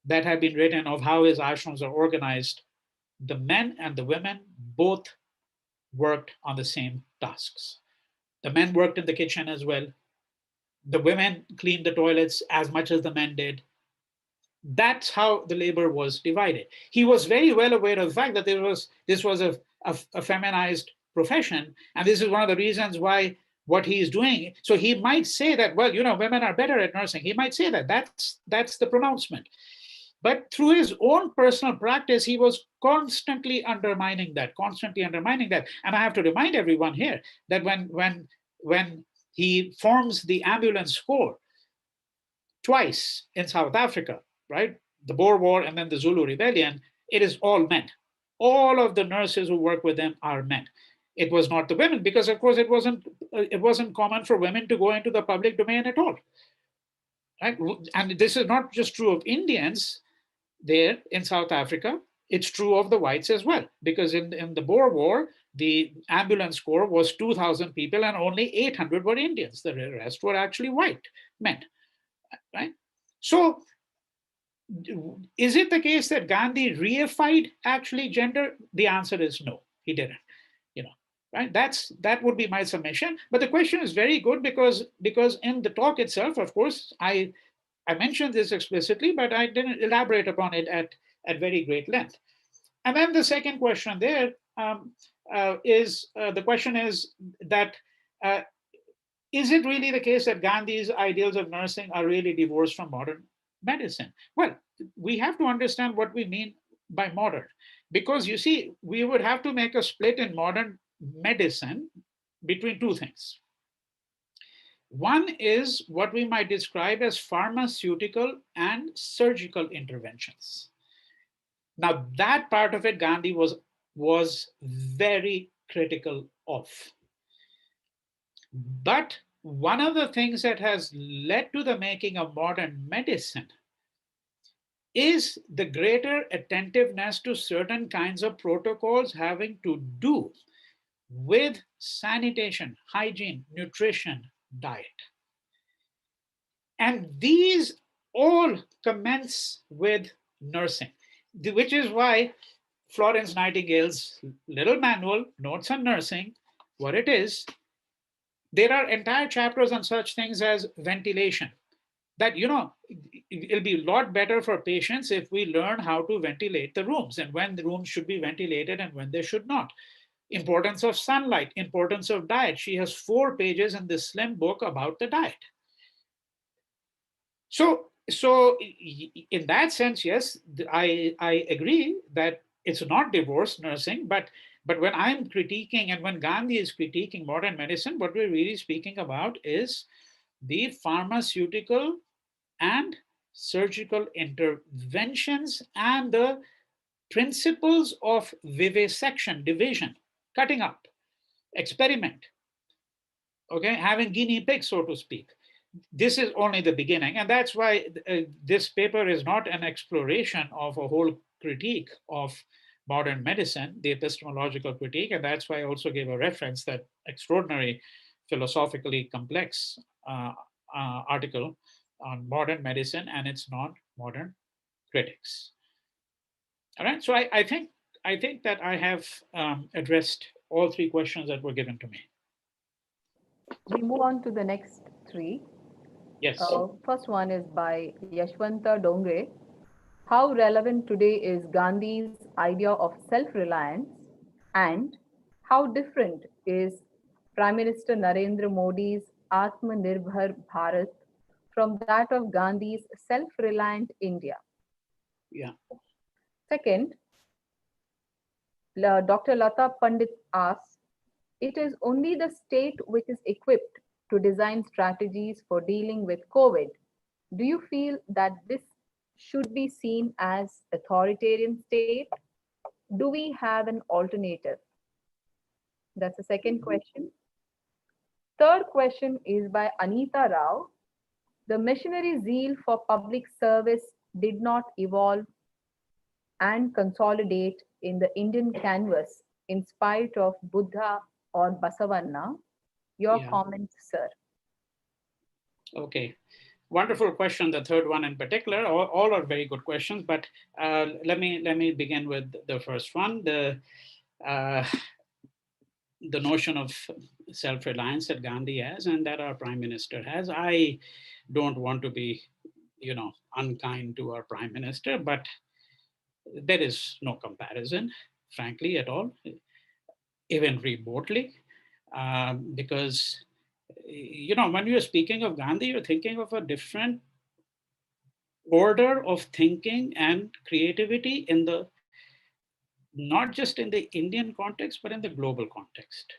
that have been written of how his ashrams are organized, the men and the women both worked on the same tasks. The men worked in the kitchen as well. The women cleaned the toilets as much as the men did. That's how the labor was divided. He was very well aware of the fact that this was a feminized profession, and this is one of the reasons why what he is doing. So he might say that, well, you know, women are better at nursing. He might say that. That's the pronouncement. But through his own personal practice, he was constantly undermining that. And I have to remind everyone here that when he forms the ambulance corps twice in South Africa, right? The Boer War and then the Zulu Rebellion, it is all men. All of the nurses who work with them are men. It was not the women, because of course it wasn't common for women to go into the public domain at all. Right? And this is not just true of Indians there in South Africa, it's true of the whites as well, because in the Boer War, the ambulance corps was 2,000 people and only 800 were Indians. The rest were actually white men, right? So is it the case that Gandhi reified actually gender? The answer is no, he didn't, you know, right? That would be my summation. But the question is very good because in the talk itself, of course, I mentioned this explicitly, but I didn't elaborate upon it at very great length. And then the second question there the question is that, is it really the case that Gandhi's ideals of nursing are really divorced from modern medicine? Well, we have to understand what we mean by modern, because you see, we would have to make a split in modern medicine between two things. One is what we might describe as pharmaceutical and surgical interventions. Now, that part of it, Gandhi was very critical of. But one of the things that has led to the making of modern medicine is the greater attentiveness to certain kinds of protocols having to do with sanitation, hygiene, nutrition, diet. And these all commence with nursing, which is why Florence Nightingale's little manual, Notes on Nursing, what it is, there are entire chapters on such things as ventilation. That, it'll be a lot better for patients if we learn how to ventilate the rooms and when the rooms should be ventilated and when they should not. Importance of sunlight, importance of diet. She has 4 pages in this slim book about the diet. So in that sense, yes, I agree that it's not divorced nursing, but when I'm critiquing and when Gandhi is critiquing modern medicine, what we're really speaking about is the pharmaceutical and surgical interventions and the principles of vivisection, division, cutting up, experiment, okay, having guinea pigs, so to speak. This is only the beginning. And that's why this paper is not an exploration of a whole critique of modern medicine, the epistemological critique. And that's why I also gave a reference, that extraordinary philosophically complex article on modern medicine and its non-modern critics. All right, so I think that I have addressed all 3 questions that were given to me. We move on to the next 3. Yes. First one is by Yashwanta Dongre. How relevant today is Gandhi's idea of self-reliance, and how different is Prime Minister Narendra Modi's Atmanirbhar Bharat from that of Gandhi's self-reliant India? Yeah. Second, Dr. Lata Pandit asks, it is only the state which is equipped to design strategies for dealing with COVID. Do you feel that this should be seen as authoritarian state? Do we have an alternative? That's the second question. Third question is by Anita Rao. The missionary zeal for public service did not evolve and consolidate in the Indian canvas in spite of Buddha or Basavanna. Your comments, sir. Okay. Wonderful question, the third one in particular. All are very good questions, but let me begin with the first one. The notion of self-reliance that Gandhi has and that our Prime Minister has. I don't want to be, unkind to our Prime Minister, but there is no comparison, frankly, at all, even remotely, because when you're speaking of Gandhi, you're thinking of a different order of thinking and creativity in the, not just in the Indian context, but in the global context.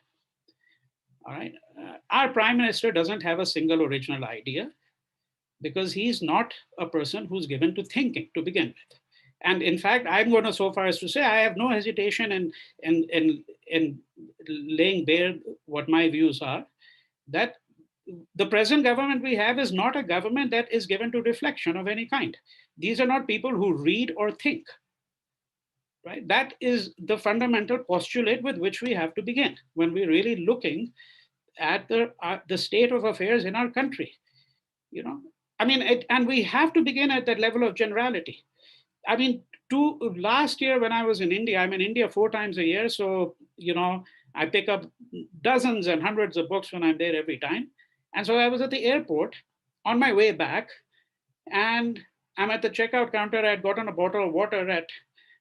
All right. Our Prime Minister doesn't have a single original idea because he's not a person who's given to thinking to begin with. And in fact, I'm going to so far as to say I have no hesitation in laying bare what my views are, that the present government we have is not a government that is given to reflection of any kind. These are not people who read or think, right? That is the fundamental postulate with which we have to begin when we're really looking at the state of affairs in our country. And we have to begin at that level of generality. Last year when I was in India, I'm in India 4 times a year. So, I pick up dozens and hundreds of books when I'm there every time. And so I was at the airport on my way back, and I'm at the checkout counter. I'd gotten a bottle of water at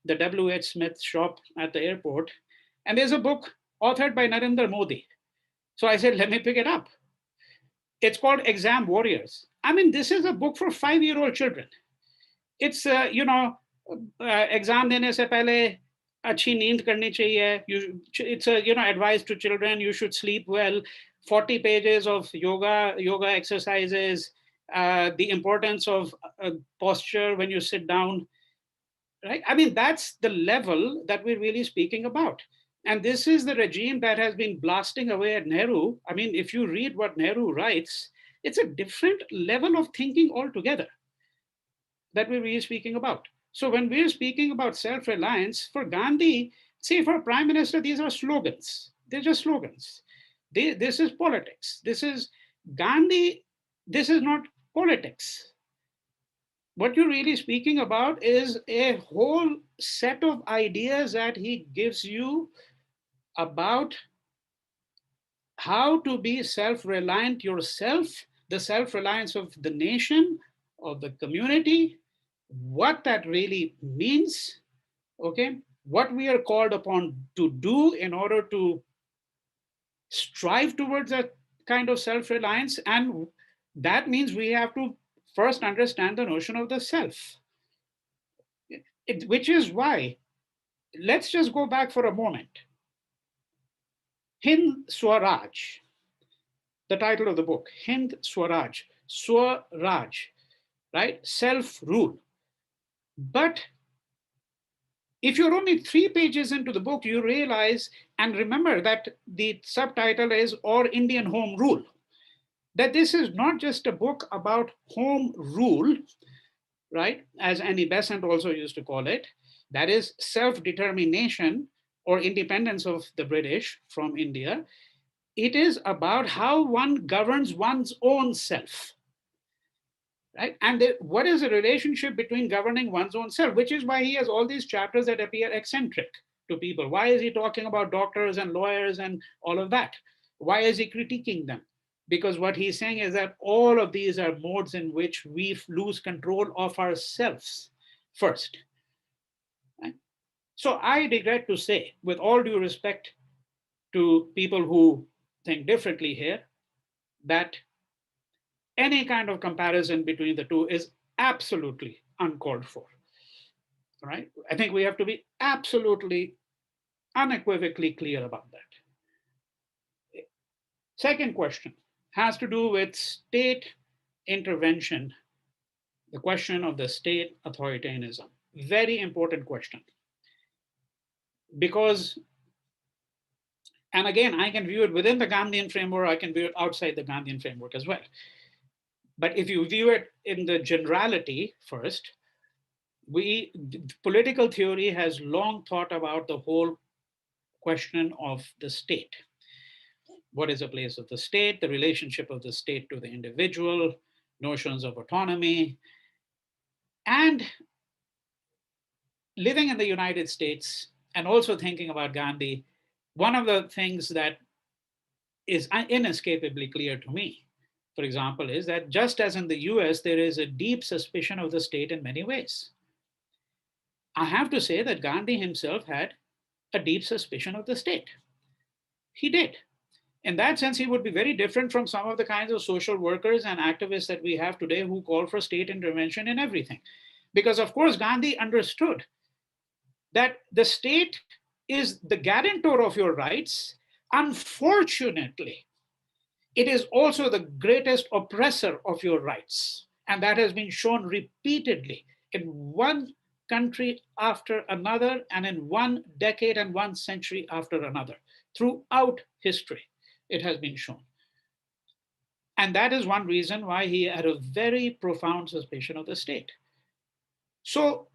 the W.H. Smith shop at the airport. And there's a book authored by Narendra Modi. So I said, let me pick it up. It's called Exam Warriors. This is a book for 5-year-old children. It's, exam dene se pehle achhi neend karni chahiye. It's advice to children. You should sleep well. 40 pages of yoga exercises, the importance of posture when you sit down, right? That's the level that we're really speaking about. And this is the regime that has been blasting away at Nehru. If you read what Nehru writes, it's a different level of thinking altogether that we're really speaking about. So when we're speaking about self-reliance, for Gandhi, say for a Prime Minister, these are slogans. They're just slogans. This is politics. This is Gandhi. This is not politics. What you're really speaking about is a whole set of ideas that he gives you about how to be self-reliant yourself, the self-reliance of the nation, of the community, what that really means, okay? What we are called upon to do in order to strive towards that kind of self-reliance. And that means we have to first understand the notion of the self, which is why, let's just go back for a moment. Hind Swaraj, the title of the book, Hind Swaraj, Swaraj, right? Self-rule. But if you're only 3 pages into the book, you realize, and remember that the subtitle is Or Indian Home Rule, that this is not just a book about home rule, right? As Annie Besant also used to call it, that is self-determination or independence of the British from India. It is about how one governs one's own self, right? And what is the relationship between governing one's own self, which is why he has all these chapters that appear eccentric to people. Why is he talking about doctors and lawyers and all of that? Why is he critiquing them? Because what he's saying is that all of these are modes in which we lose control of ourselves first, right? So I regret to say, with all due respect to people who think differently here, that any kind of comparison between the two is absolutely uncalled for, right? I think we have to be absolutely unequivocally clear about that. Second question has to do with state intervention, the question of the state authoritarianism. Very important question. Because, and again, I can view it within the Gandhian framework, I can view it outside the Gandhian framework as well. But if you view it in the generality first, political theory has long thought about the whole question of the state. What is the place of the state, the relationship of the state to the individual, notions of autonomy. And living in the United States and also thinking about Gandhi, one of the things that is inescapably clear to me, for example, is that just as in the US, there is a deep suspicion of the state in many ways. I have to say that Gandhi himself had a deep suspicion of the state. He did. In that sense, he would be very different from some of the kinds of social workers and activists that we have today who call for state intervention in everything. Because of course, Gandhi understood that the state is the guarantor of your rights. Unfortunately, it is also the greatest oppressor of your rights. And that has been shown repeatedly in one country after another, and in one decade and one century after another. Throughout history, it has been shown. And that is one reason why he had a very profound suspicion of the state. So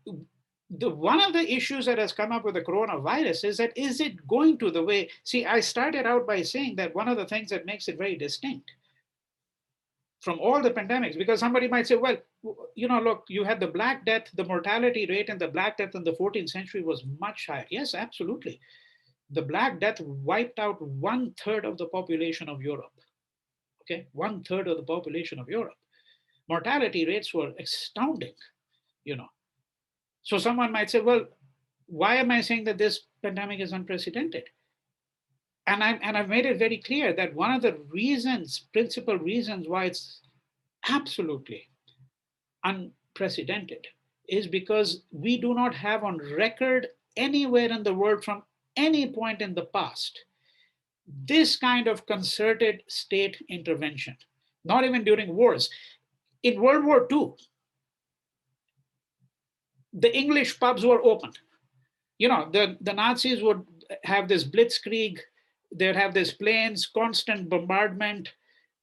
one of the issues that has come up with the coronavirus is that, is it going to the way, see, I started out by saying that one of the things that makes it very distinct from all the pandemics, because somebody might say, well, you know, look, you had the Black Death, the mortality rate in the Black Death in the 14th century was much higher. Yes, absolutely. The Black Death wiped out 1/3 of the population of Europe. Okay, 1/3 of the population of Europe. Mortality rates were astounding, you know. So someone might say, well, why am I saying that this pandemic is unprecedented? And I've made it very clear that one of the reasons, principal reasons why it's absolutely unprecedented is because we do not have on record anywhere in the world from any point in the past this kind of concerted state intervention, not even during wars. In World War II, the English pubs were open. You know, the Nazis would have this blitzkrieg, they'd have these planes, constant bombardment,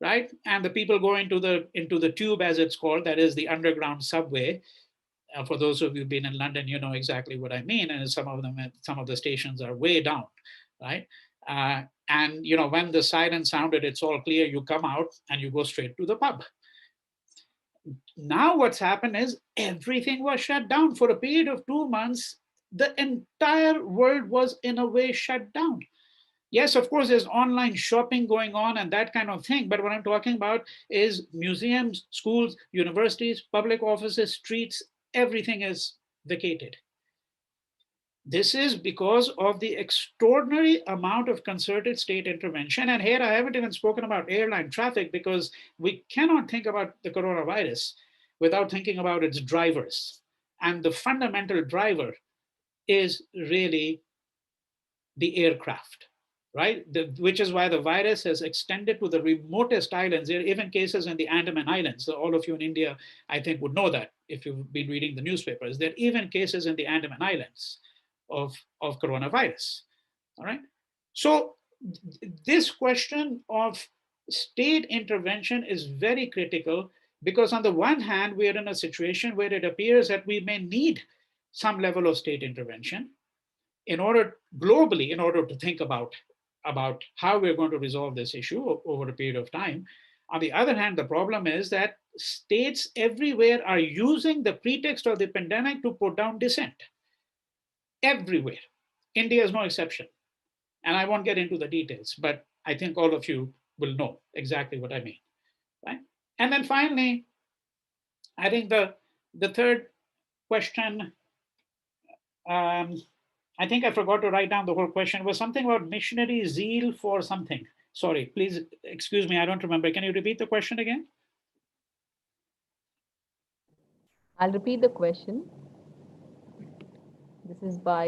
right? And the people go into the tube, as it's called, that is the underground subway. For those of you who've been in London, you know exactly what I mean. And some of the stations are way down, right? And you know, when the siren sounded, it's all clear, you come out and you go straight to the pub. Now what's happened is everything was shut down for a period of 2 months. The entire world was in a way shut down. Yes, of course, there's online shopping going on and that kind of thing. But what I'm talking about is museums, schools, universities, public offices, streets, everything is vacated. This is because of the extraordinary amount of concerted state intervention. And here I haven't even spoken about airline traffic, because we cannot think about the coronavirus without thinking about its drivers. And the fundamental driver is really the aircraft, right? Which is why the virus has extended to the remotest islands. There are even cases in the Andaman Islands. So all of you in India, I think, would know that if you've been reading the newspapers. There are even cases in the Andaman Islands of coronavirus, all right? So this question of state intervention is very critical, because on the one hand, we are in a situation where it appears that we may need some level of state intervention in order globally, in order to think about how we're going to resolve this issue over a period of time. On the other hand, the problem is that states everywhere are using the pretext of the pandemic to put down dissent. Everywhere. India is no exception. And I won't get into the details, but I think all of you will know exactly what I mean, right? And then finally, I think the third question, I think I forgot to write down the whole question. It was something about missionary zeal for something. Sorry, please excuse me, I don't remember. Can you repeat the question again? I'll repeat the question. This is by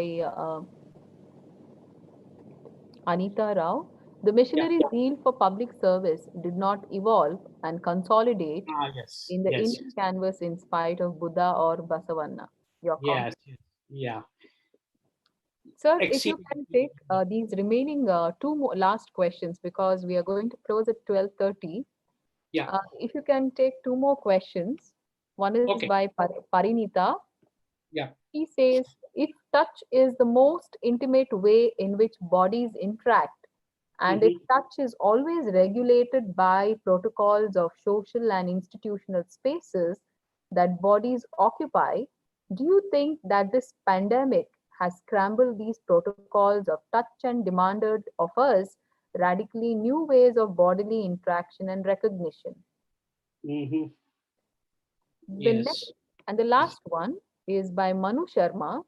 Anita Rao. The missionary zeal for public service did not evolve and consolidate Yes, in the yes, Indian canvas in spite of Buddha or Basavanna. Your comment? yes, yeah. Sir, if you can take these remaining two more last questions, because we are going to close at 12:30. Yeah. If you can take two more questions. One is Okay. by Parinita. Yeah. He says, if touch is the most intimate way in which bodies interact, and if touch is always regulated by protocols of social and institutional spaces that bodies occupy, do you think that this pandemic has scrambled these protocols of touch and demanded of us radically new ways of bodily interaction and recognition? The next Yes. and the last one is by Manu Sharma.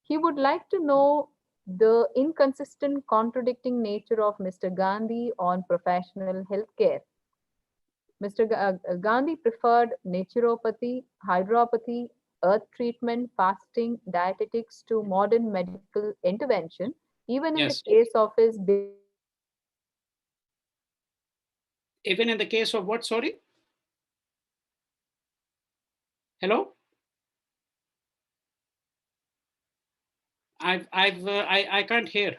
He would like to know the inconsistent, contradicting nature of Mr. Gandhi on professional healthcare. Mr. Gandhi preferred naturopathy, hydropathy, earth treatment, fasting, dietetics to modern medical intervention, even in the Yes. case of his Even in the case of what, sorry? Hello? I can't hear.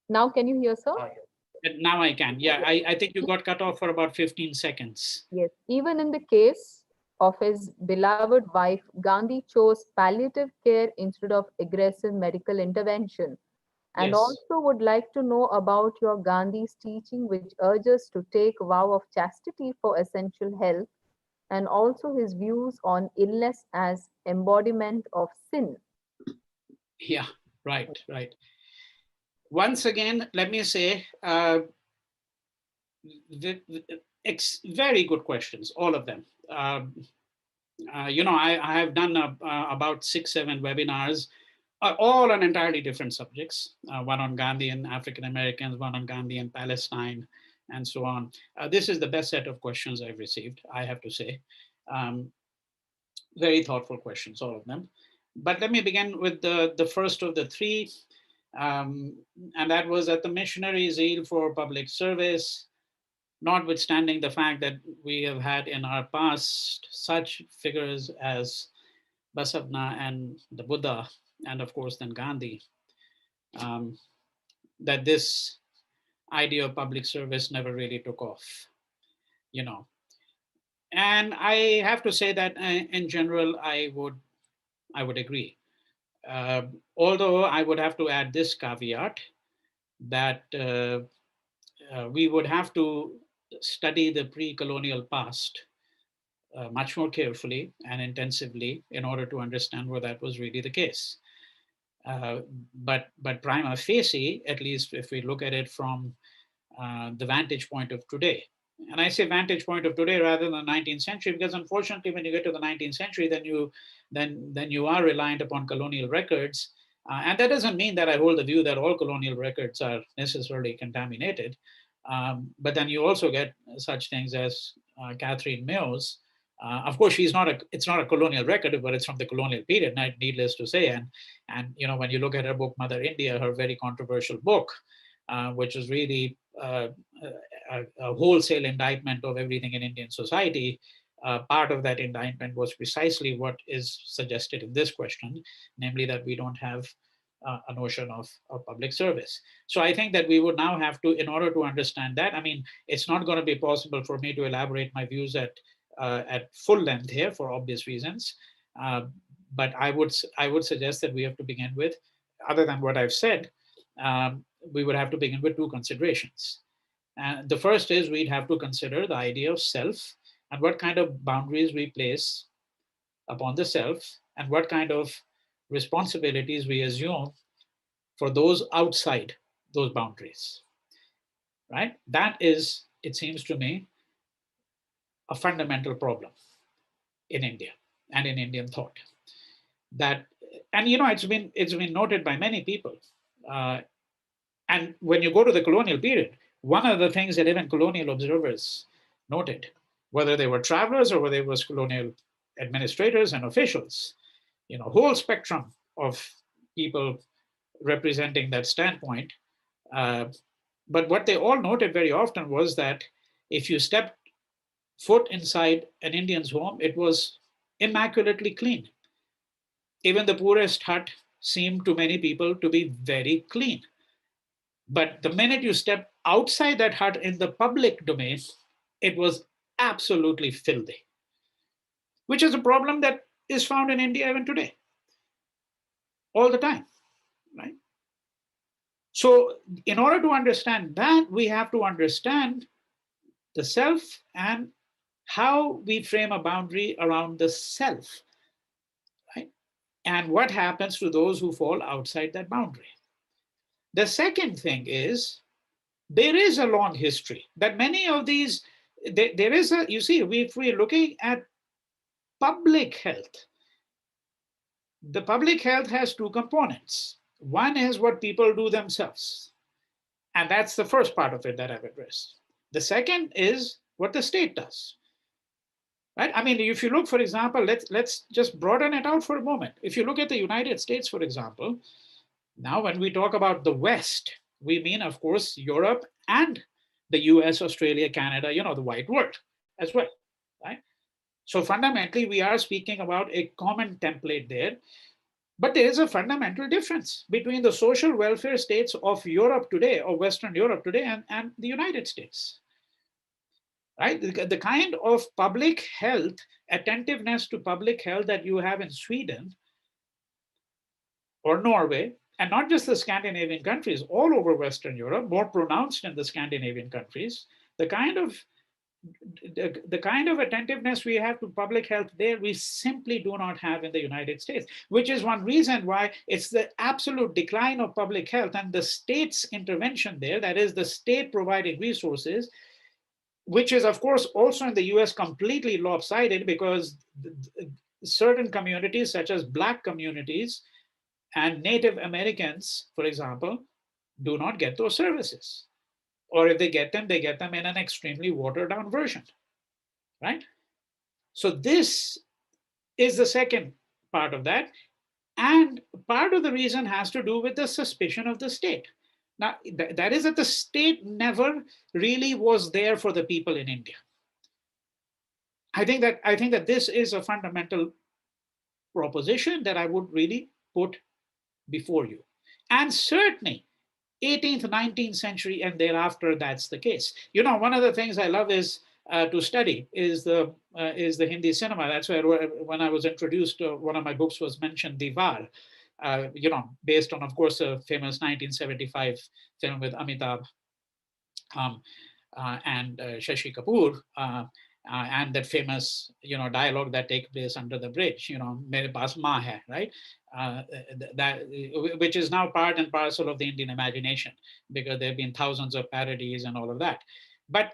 Now, can you hear, sir? Now I can. Yeah, I think you got cut off for about 15 seconds. Yes, even in the case of his beloved wife, Gandhi chose palliative care instead of aggressive medical intervention. And Yes. also would like to know about your Gandhi's teaching, which urges to take vow of chastity for essential health, and also his views on illness as embodiment of sin. Yeah, right, right. Once again, let me say, very good questions, all of them. I have done about 6-7 webinars, all on entirely different subjects. One on Gandhi and African Americans, one on Gandhi and Palestine, and so on. This is the best set of questions I've received, I have to say. Very thoughtful questions, all of them. But let me begin with the first of the three, and that was that the missionary zeal for public service, notwithstanding the fact that we have had in our past such figures as Basavana and the Buddha, and of course then Gandhi, that this idea of public service never really took off, you know. And I have to say that in general, I would agree. Although I would have to add this caveat that we would have to study the pre-colonial past much more carefully and intensively in order to understand whether that was really the case. But prima facie, at least if we look at it from the vantage point of today, and I say vantage point of today rather than the 19th century, because unfortunately, when you get to the 19th century, then you are reliant upon colonial records. And that doesn't mean that I hold the view that all colonial records are necessarily contaminated. But then you also get such things as Catherine Mills. Of course, it's not a colonial record, but it's from the colonial period, needless to say. And when you look at her book, Mother India, her very controversial book, which is really a wholesale indictment of everything in Indian society, part of that indictment was precisely what is suggested in this question, namely that we don't have a notion of public service. So I think that we would now have to, in order to understand that, I mean, it's not going to be possible for me to elaborate my views at full length here for obvious reasons. But I would suggest that we have to begin with, other than what I've said, we would have to begin with two considerations. The first is we'd have to consider the idea of self and what kind of boundaries we place upon the self and what kind of responsibilities we assume for those outside those boundaries, right? That is, it seems to me, a fundamental problem in India and in Indian thought. That, and it's been noted by many people. And when you go to the colonial period, one of the things that even colonial observers noted, whether they were travelers or whether it was colonial administrators and officials, whole spectrum of people representing that standpoint. But what they all noted very often was that if you stepped foot inside an Indian's home, it was immaculately clean. Even the poorest hut seemed to many people to be very clean. But the minute you step outside that hut in the public domain, it was absolutely filthy, which is a problem that is found in India even today, all the time, right? So in order to understand that, we have to understand the self and how we frame a boundary around the self, right? And what happens to those who fall outside that boundary. The second thing is, there is a long history that many of these, there is a, you see, if we're looking at public health, the public health has two components. One is what people do themselves. And that's the first part of it that I've addressed. The second is what the state does. Right? I mean, if you look, for example, let's just broaden it out for a moment. If you look at the United States, for example, now when we talk about the West, we mean, of course, Europe and the US, Australia, Canada, the white world as well, right? So fundamentally, we are speaking about a common template there. But there is a fundamental difference between the social welfare states of Europe today, or Western Europe today, and the United States. Right? The kind of public health, attentiveness to public health that you have in Sweden or Norway, and not just the Scandinavian countries, all over Western Europe, more pronounced in the Scandinavian countries, the kind of attentiveness we have to public health there, we simply do not have in the United States, which is one reason why it's the absolute decline of public health and the state's intervention there, that is the state providing resources, which is, of course, also in the US completely lopsided because certain communities, such as Black communities and Native Americans, for example, do not get those services. Or if they get them in an extremely watered down version, right? So this is the second part of that. And part of the reason has to do with the suspicion of the state. Now, that is that the state never really was there for the people in India. I think that this is a fundamental proposition that I would really put before you. And certainly 18th, 19th century and thereafter, that's the case. One of the things I love is to study is the Hindi cinema. That's where when I was introduced, one of my books was mentioned, Diwar, based on, of course, a famous 1975 film with Amitabh and Shashi Kapoor. and that famous, dialogue that takes place under the bridge, mere paas maa hai, right? That which is now part and parcel of the Indian imagination, because there have been thousands of parodies and all of that. But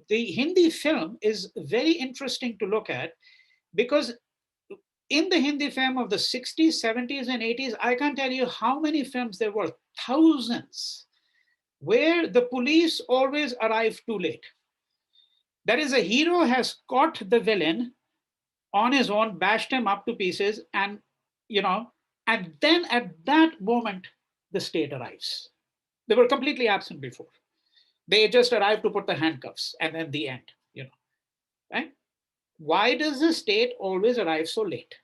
the Hindi film is very interesting to look at, because in the Hindi film of the 60s, 70s, and 80s, I can't tell you how many films there were, thousands, where the police always arrive too late. That is, a hero has caught the villain on his own, bashed him up to pieces, and and then at that moment, the state arrives. They were completely absent before. They just arrived to put the handcuffs, and then the end, right? Why does the state always arrive so late?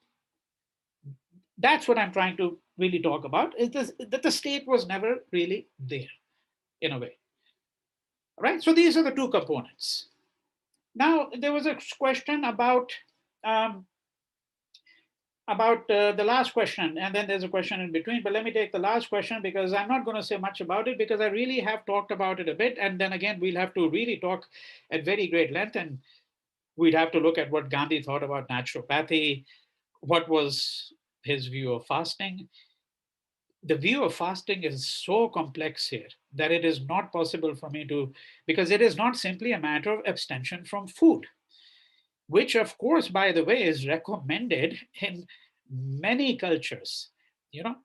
That's what I'm trying to really talk about, is this, that the state was never really there, in a way. Right? So these are the two components. Now, there was a question about the last question, and then there's a question in between, but let me take the last question, because I'm not going to say much about it, because I really have talked about it a bit, and then again, we'll have to really talk at very great length, and we'd have to look at what Gandhi thought about naturopathy, what was his view of fasting. The view of fasting is so complex here that it is not possible for me to, because it is not simply a matter of abstention from food, which of course, by the way, is recommended in many cultures. I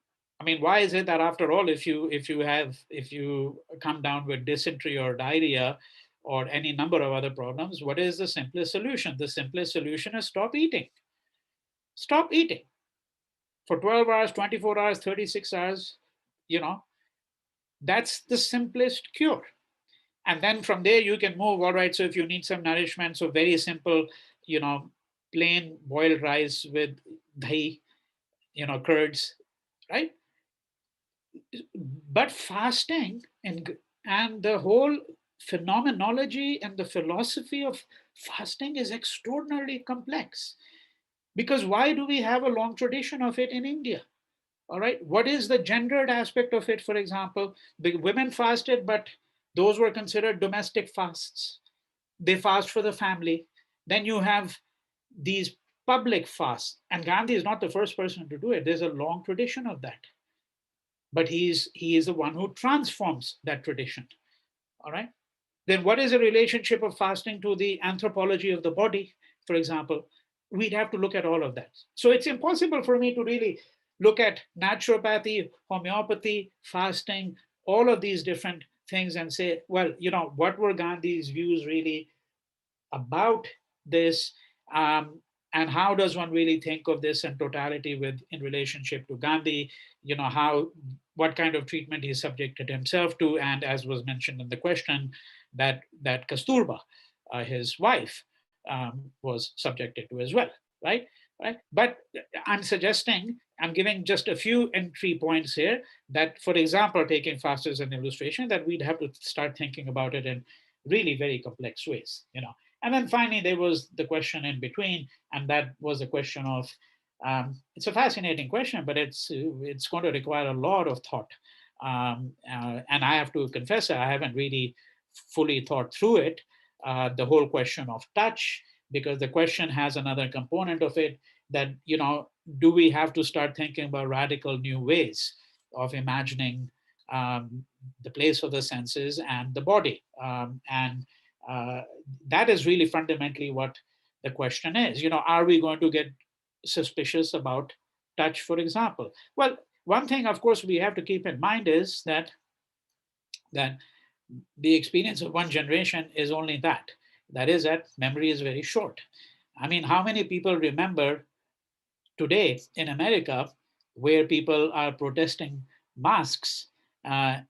mean, why is it that after all, if you come down with dysentery or diarrhea or any number of other problems, what is the simplest solution? The simplest solution is stop eating. Stop eating for 12 hours, 24 hours, 36 hours. That's the simplest cure. And then from there you can move. All right, so if you need some nourishment, so very simple, plain boiled rice with dahi, curds, right? But fasting and the whole phenomenology and the philosophy of fasting is extraordinarily complex. Because why do we have a long tradition of it in India? All right, what is the gendered aspect of it? For example, the women fasted, but those were considered domestic fasts. They fast for the family. Then you have these public fasts, and Gandhi is not the first person to do it. There's a long tradition of that. But he is the one who transforms that tradition. All right. Then what is the relationship of fasting to the anthropology of the body, for example? We'd have to look at all of that. So it's impossible for me to really look at naturopathy, homeopathy, fasting, all of these different things and say, well, what were Gandhi's views really about this? And how does one really think of this in totality in relationship to Gandhi? What kind of treatment he subjected himself to, and as was mentioned in the question, that Kasturba, his wife, was subjected to as well, right? Right. But I'm giving just a few entry points here, that, for example, taking fast as an illustration, that we'd have to start thinking about it in really very complex ways, And then finally, there was the question in between, and that was a question of, it's a fascinating question, but it's going to require a lot of thought. And I have to confess, I haven't really fully thought through it, the whole question of touch, because the question has another component of it, that, do we have to start thinking about radical new ways of imagining the place of the senses and the body? And that is really fundamentally what the question is. Are we going to get suspicious about touch, for example? Well, one thing, of course, we have to keep in mind is that the experience of one generation is only that. That is, that memory is very short. I mean, how many people remember today in America, where people are protesting masks, and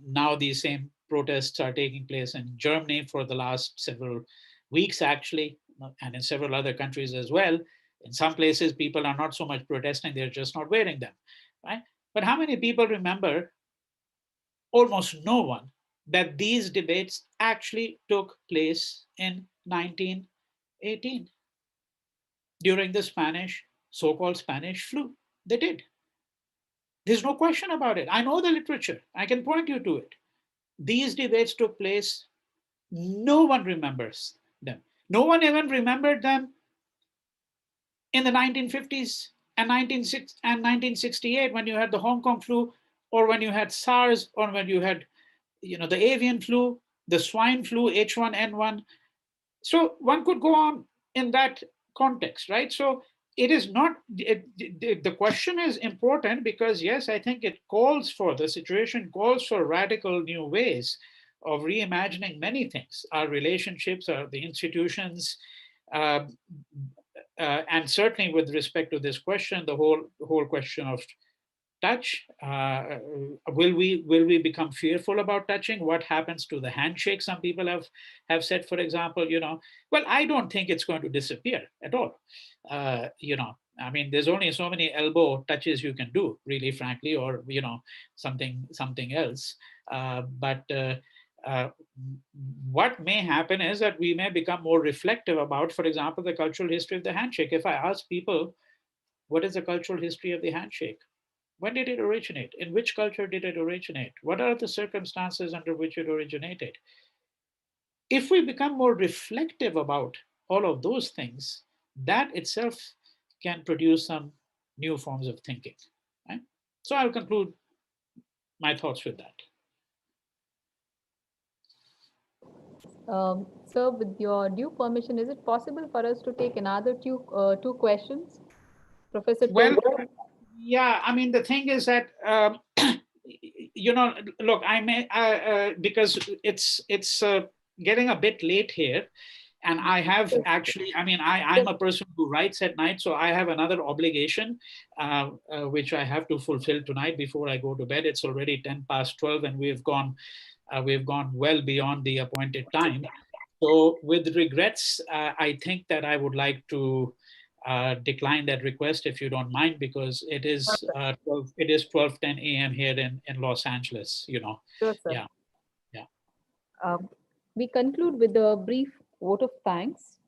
now these same protests are taking place in Germany for the last several weeks, actually, and in several other countries as well. In some places, people are not so much protesting, they're just not wearing them, right? But how many people remember? Almost no one, that these debates actually took place in 1918 during the so-called Spanish flu. They did. There's no question about it. I know the literature. I can point you to it. These debates took place No one remembers them. No one even remembered them in the 1950s and 1968 when you had the Hong Kong flu, or when you had SARS, or when you had the avian flu, the swine flu, H1N1. So one could go on in that context, right? So it is not, the question is important because, yes, I think it calls for, the situation calls for radical new ways of reimagining many things, our relationships, the institutions, uh, and certainly with respect to this question, the whole question of touch. Will we become fearful about touching? What happens to the handshake? Some people have said, for example, well, I don't think it's going to disappear at all. I mean, there's only so many elbow touches you can do, really, frankly, or something else. But what may happen is that we may become more reflective about, for example, the cultural history of the handshake. If I ask people, what is the cultural history of the handshake? When did it originate? In which culture did it originate? What are the circumstances under which it originated? If we become more reflective about all of those things, that itself can produce some new forms of thinking. Right? So I'll conclude my thoughts with that. Sir, with your due permission, is it possible for us to take another two questions? Professor Well, Tolkien? yeah, I mean, the thing is that, look, I may, because it's getting a bit late here. And I have actually, I mean, I'm a person who writes at night, so I have another obligation, which I have to fulfill tonight before I go to bed. It's already 12:10, and we've gone well beyond the appointed time. So with regrets, I think that I would like to decline that request, if you don't mind, because it is 12:10 a.m. here in Los Angeles. Sure, sir. Yeah. We conclude with a brief vote of thanks.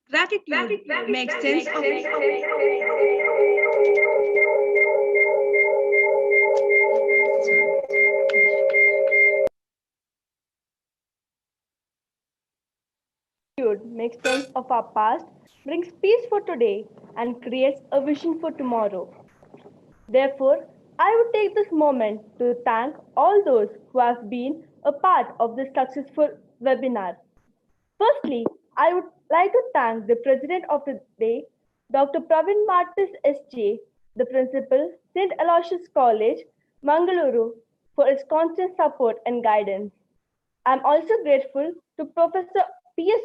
Gratitude makes sense of makes sense of our past, brings peace for today, and creates a vision for tomorrow. Therefore, I would take this moment to thank all those who have been a part of this successful webinar. Firstly, I would like to thank the President of the day, Dr. Pravin Martis S.J., the Principal, St. Aloysius College, Mangaluru, for his constant support and guidance. I am also grateful to Professor P.S.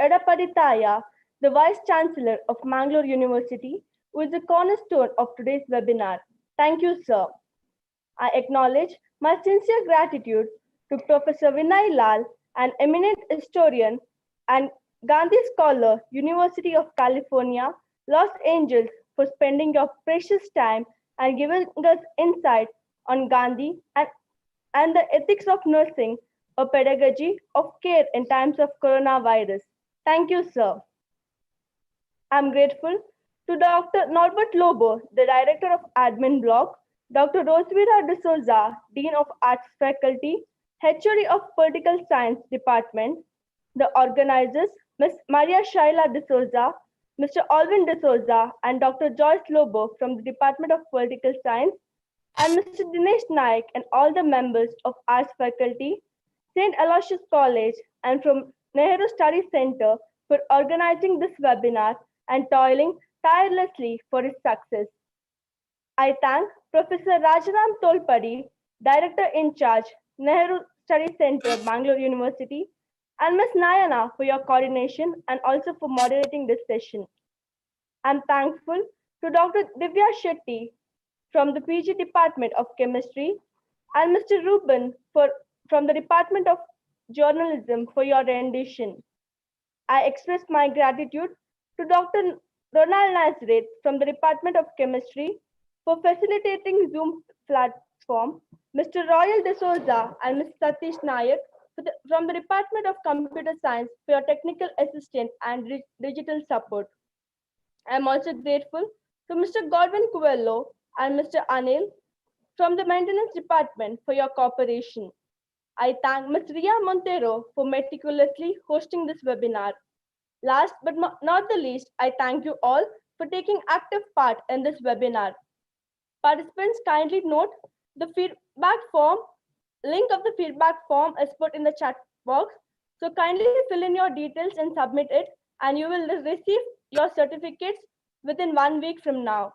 Edapaditaya, the Vice Chancellor of Mangalore University, who is the cornerstone of today's webinar. Thank you, sir. I acknowledge my sincere gratitude to Professor Vinay Lal, an eminent historian and Gandhi scholar, University of California, Los Angeles, for spending your precious time and giving us insight on Gandhi and the ethics of nursing, a pedagogy of care in times of coronavirus. Thank you, sir. I'm grateful to Dr. Norbert Lobo, the Director of Admin Block, Dr. Rosvira D'Souza, Dean of Arts Faculty, HOD of Political Science Department, the organizers, Ms. Maria Shaila D'Souza, Mr. Alvin D'Souza, and Dr. Joyce Lobo from the Department of Political Science, and Mr. Dinesh Naik and all the members of Arts Faculty, St. Aloysius College, and from Nehru Study Center for organizing this webinar and toiling tirelessly for its success. I thank Professor Rajaram Tolpadi, Director in Charge, Nehru Study Center, Bangalore University, and Ms. Nayana for your coordination and also for moderating this session. I'm thankful to Dr. Divya Shetty from the PG Department of Chemistry and Mr. Ruben from the Department of Journalism for your rendition. I express my gratitude to Dr. Ronald Nazareth from the Department of Chemistry for facilitating Zoom platform, Mr. Royal D'Souza and Ms. Satish Nayak from the Department of Computer Science for your technical assistance and digital support. I am also grateful to Mr. Godwin Coelho and Mr. Anil from the Maintenance Department for your cooperation. I thank Ms. Ria Montero for meticulously hosting this webinar. Last but not the least, I thank you all for taking active part in this webinar. Participants, kindly note the feedback form. Link of the feedback form is put in the chat box. So kindly fill in your details and submit it, and you will receive your certificates within 1 week from now.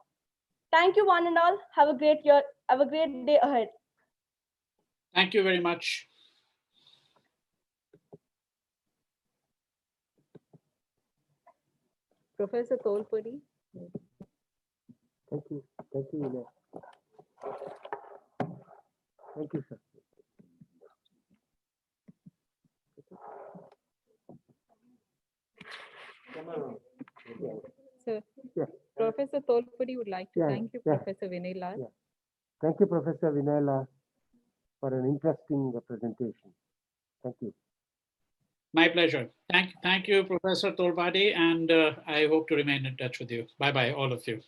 Thank you one and all. Have a great year. Have a great day ahead. Thank you very much. Professor Tolpuri. Thank you. Thank you, Vinay. Thank you, sir. So, Yeah. Professor Tolpuri would like to Yeah, thank you, yeah. Professor Vinay Lal. Yeah. Thank you, Professor Vinay, for an interesting presentation. Thank you. My pleasure. Thank you, Professor Tolbadi, and I hope to remain in touch with you. Bye-bye, all of you.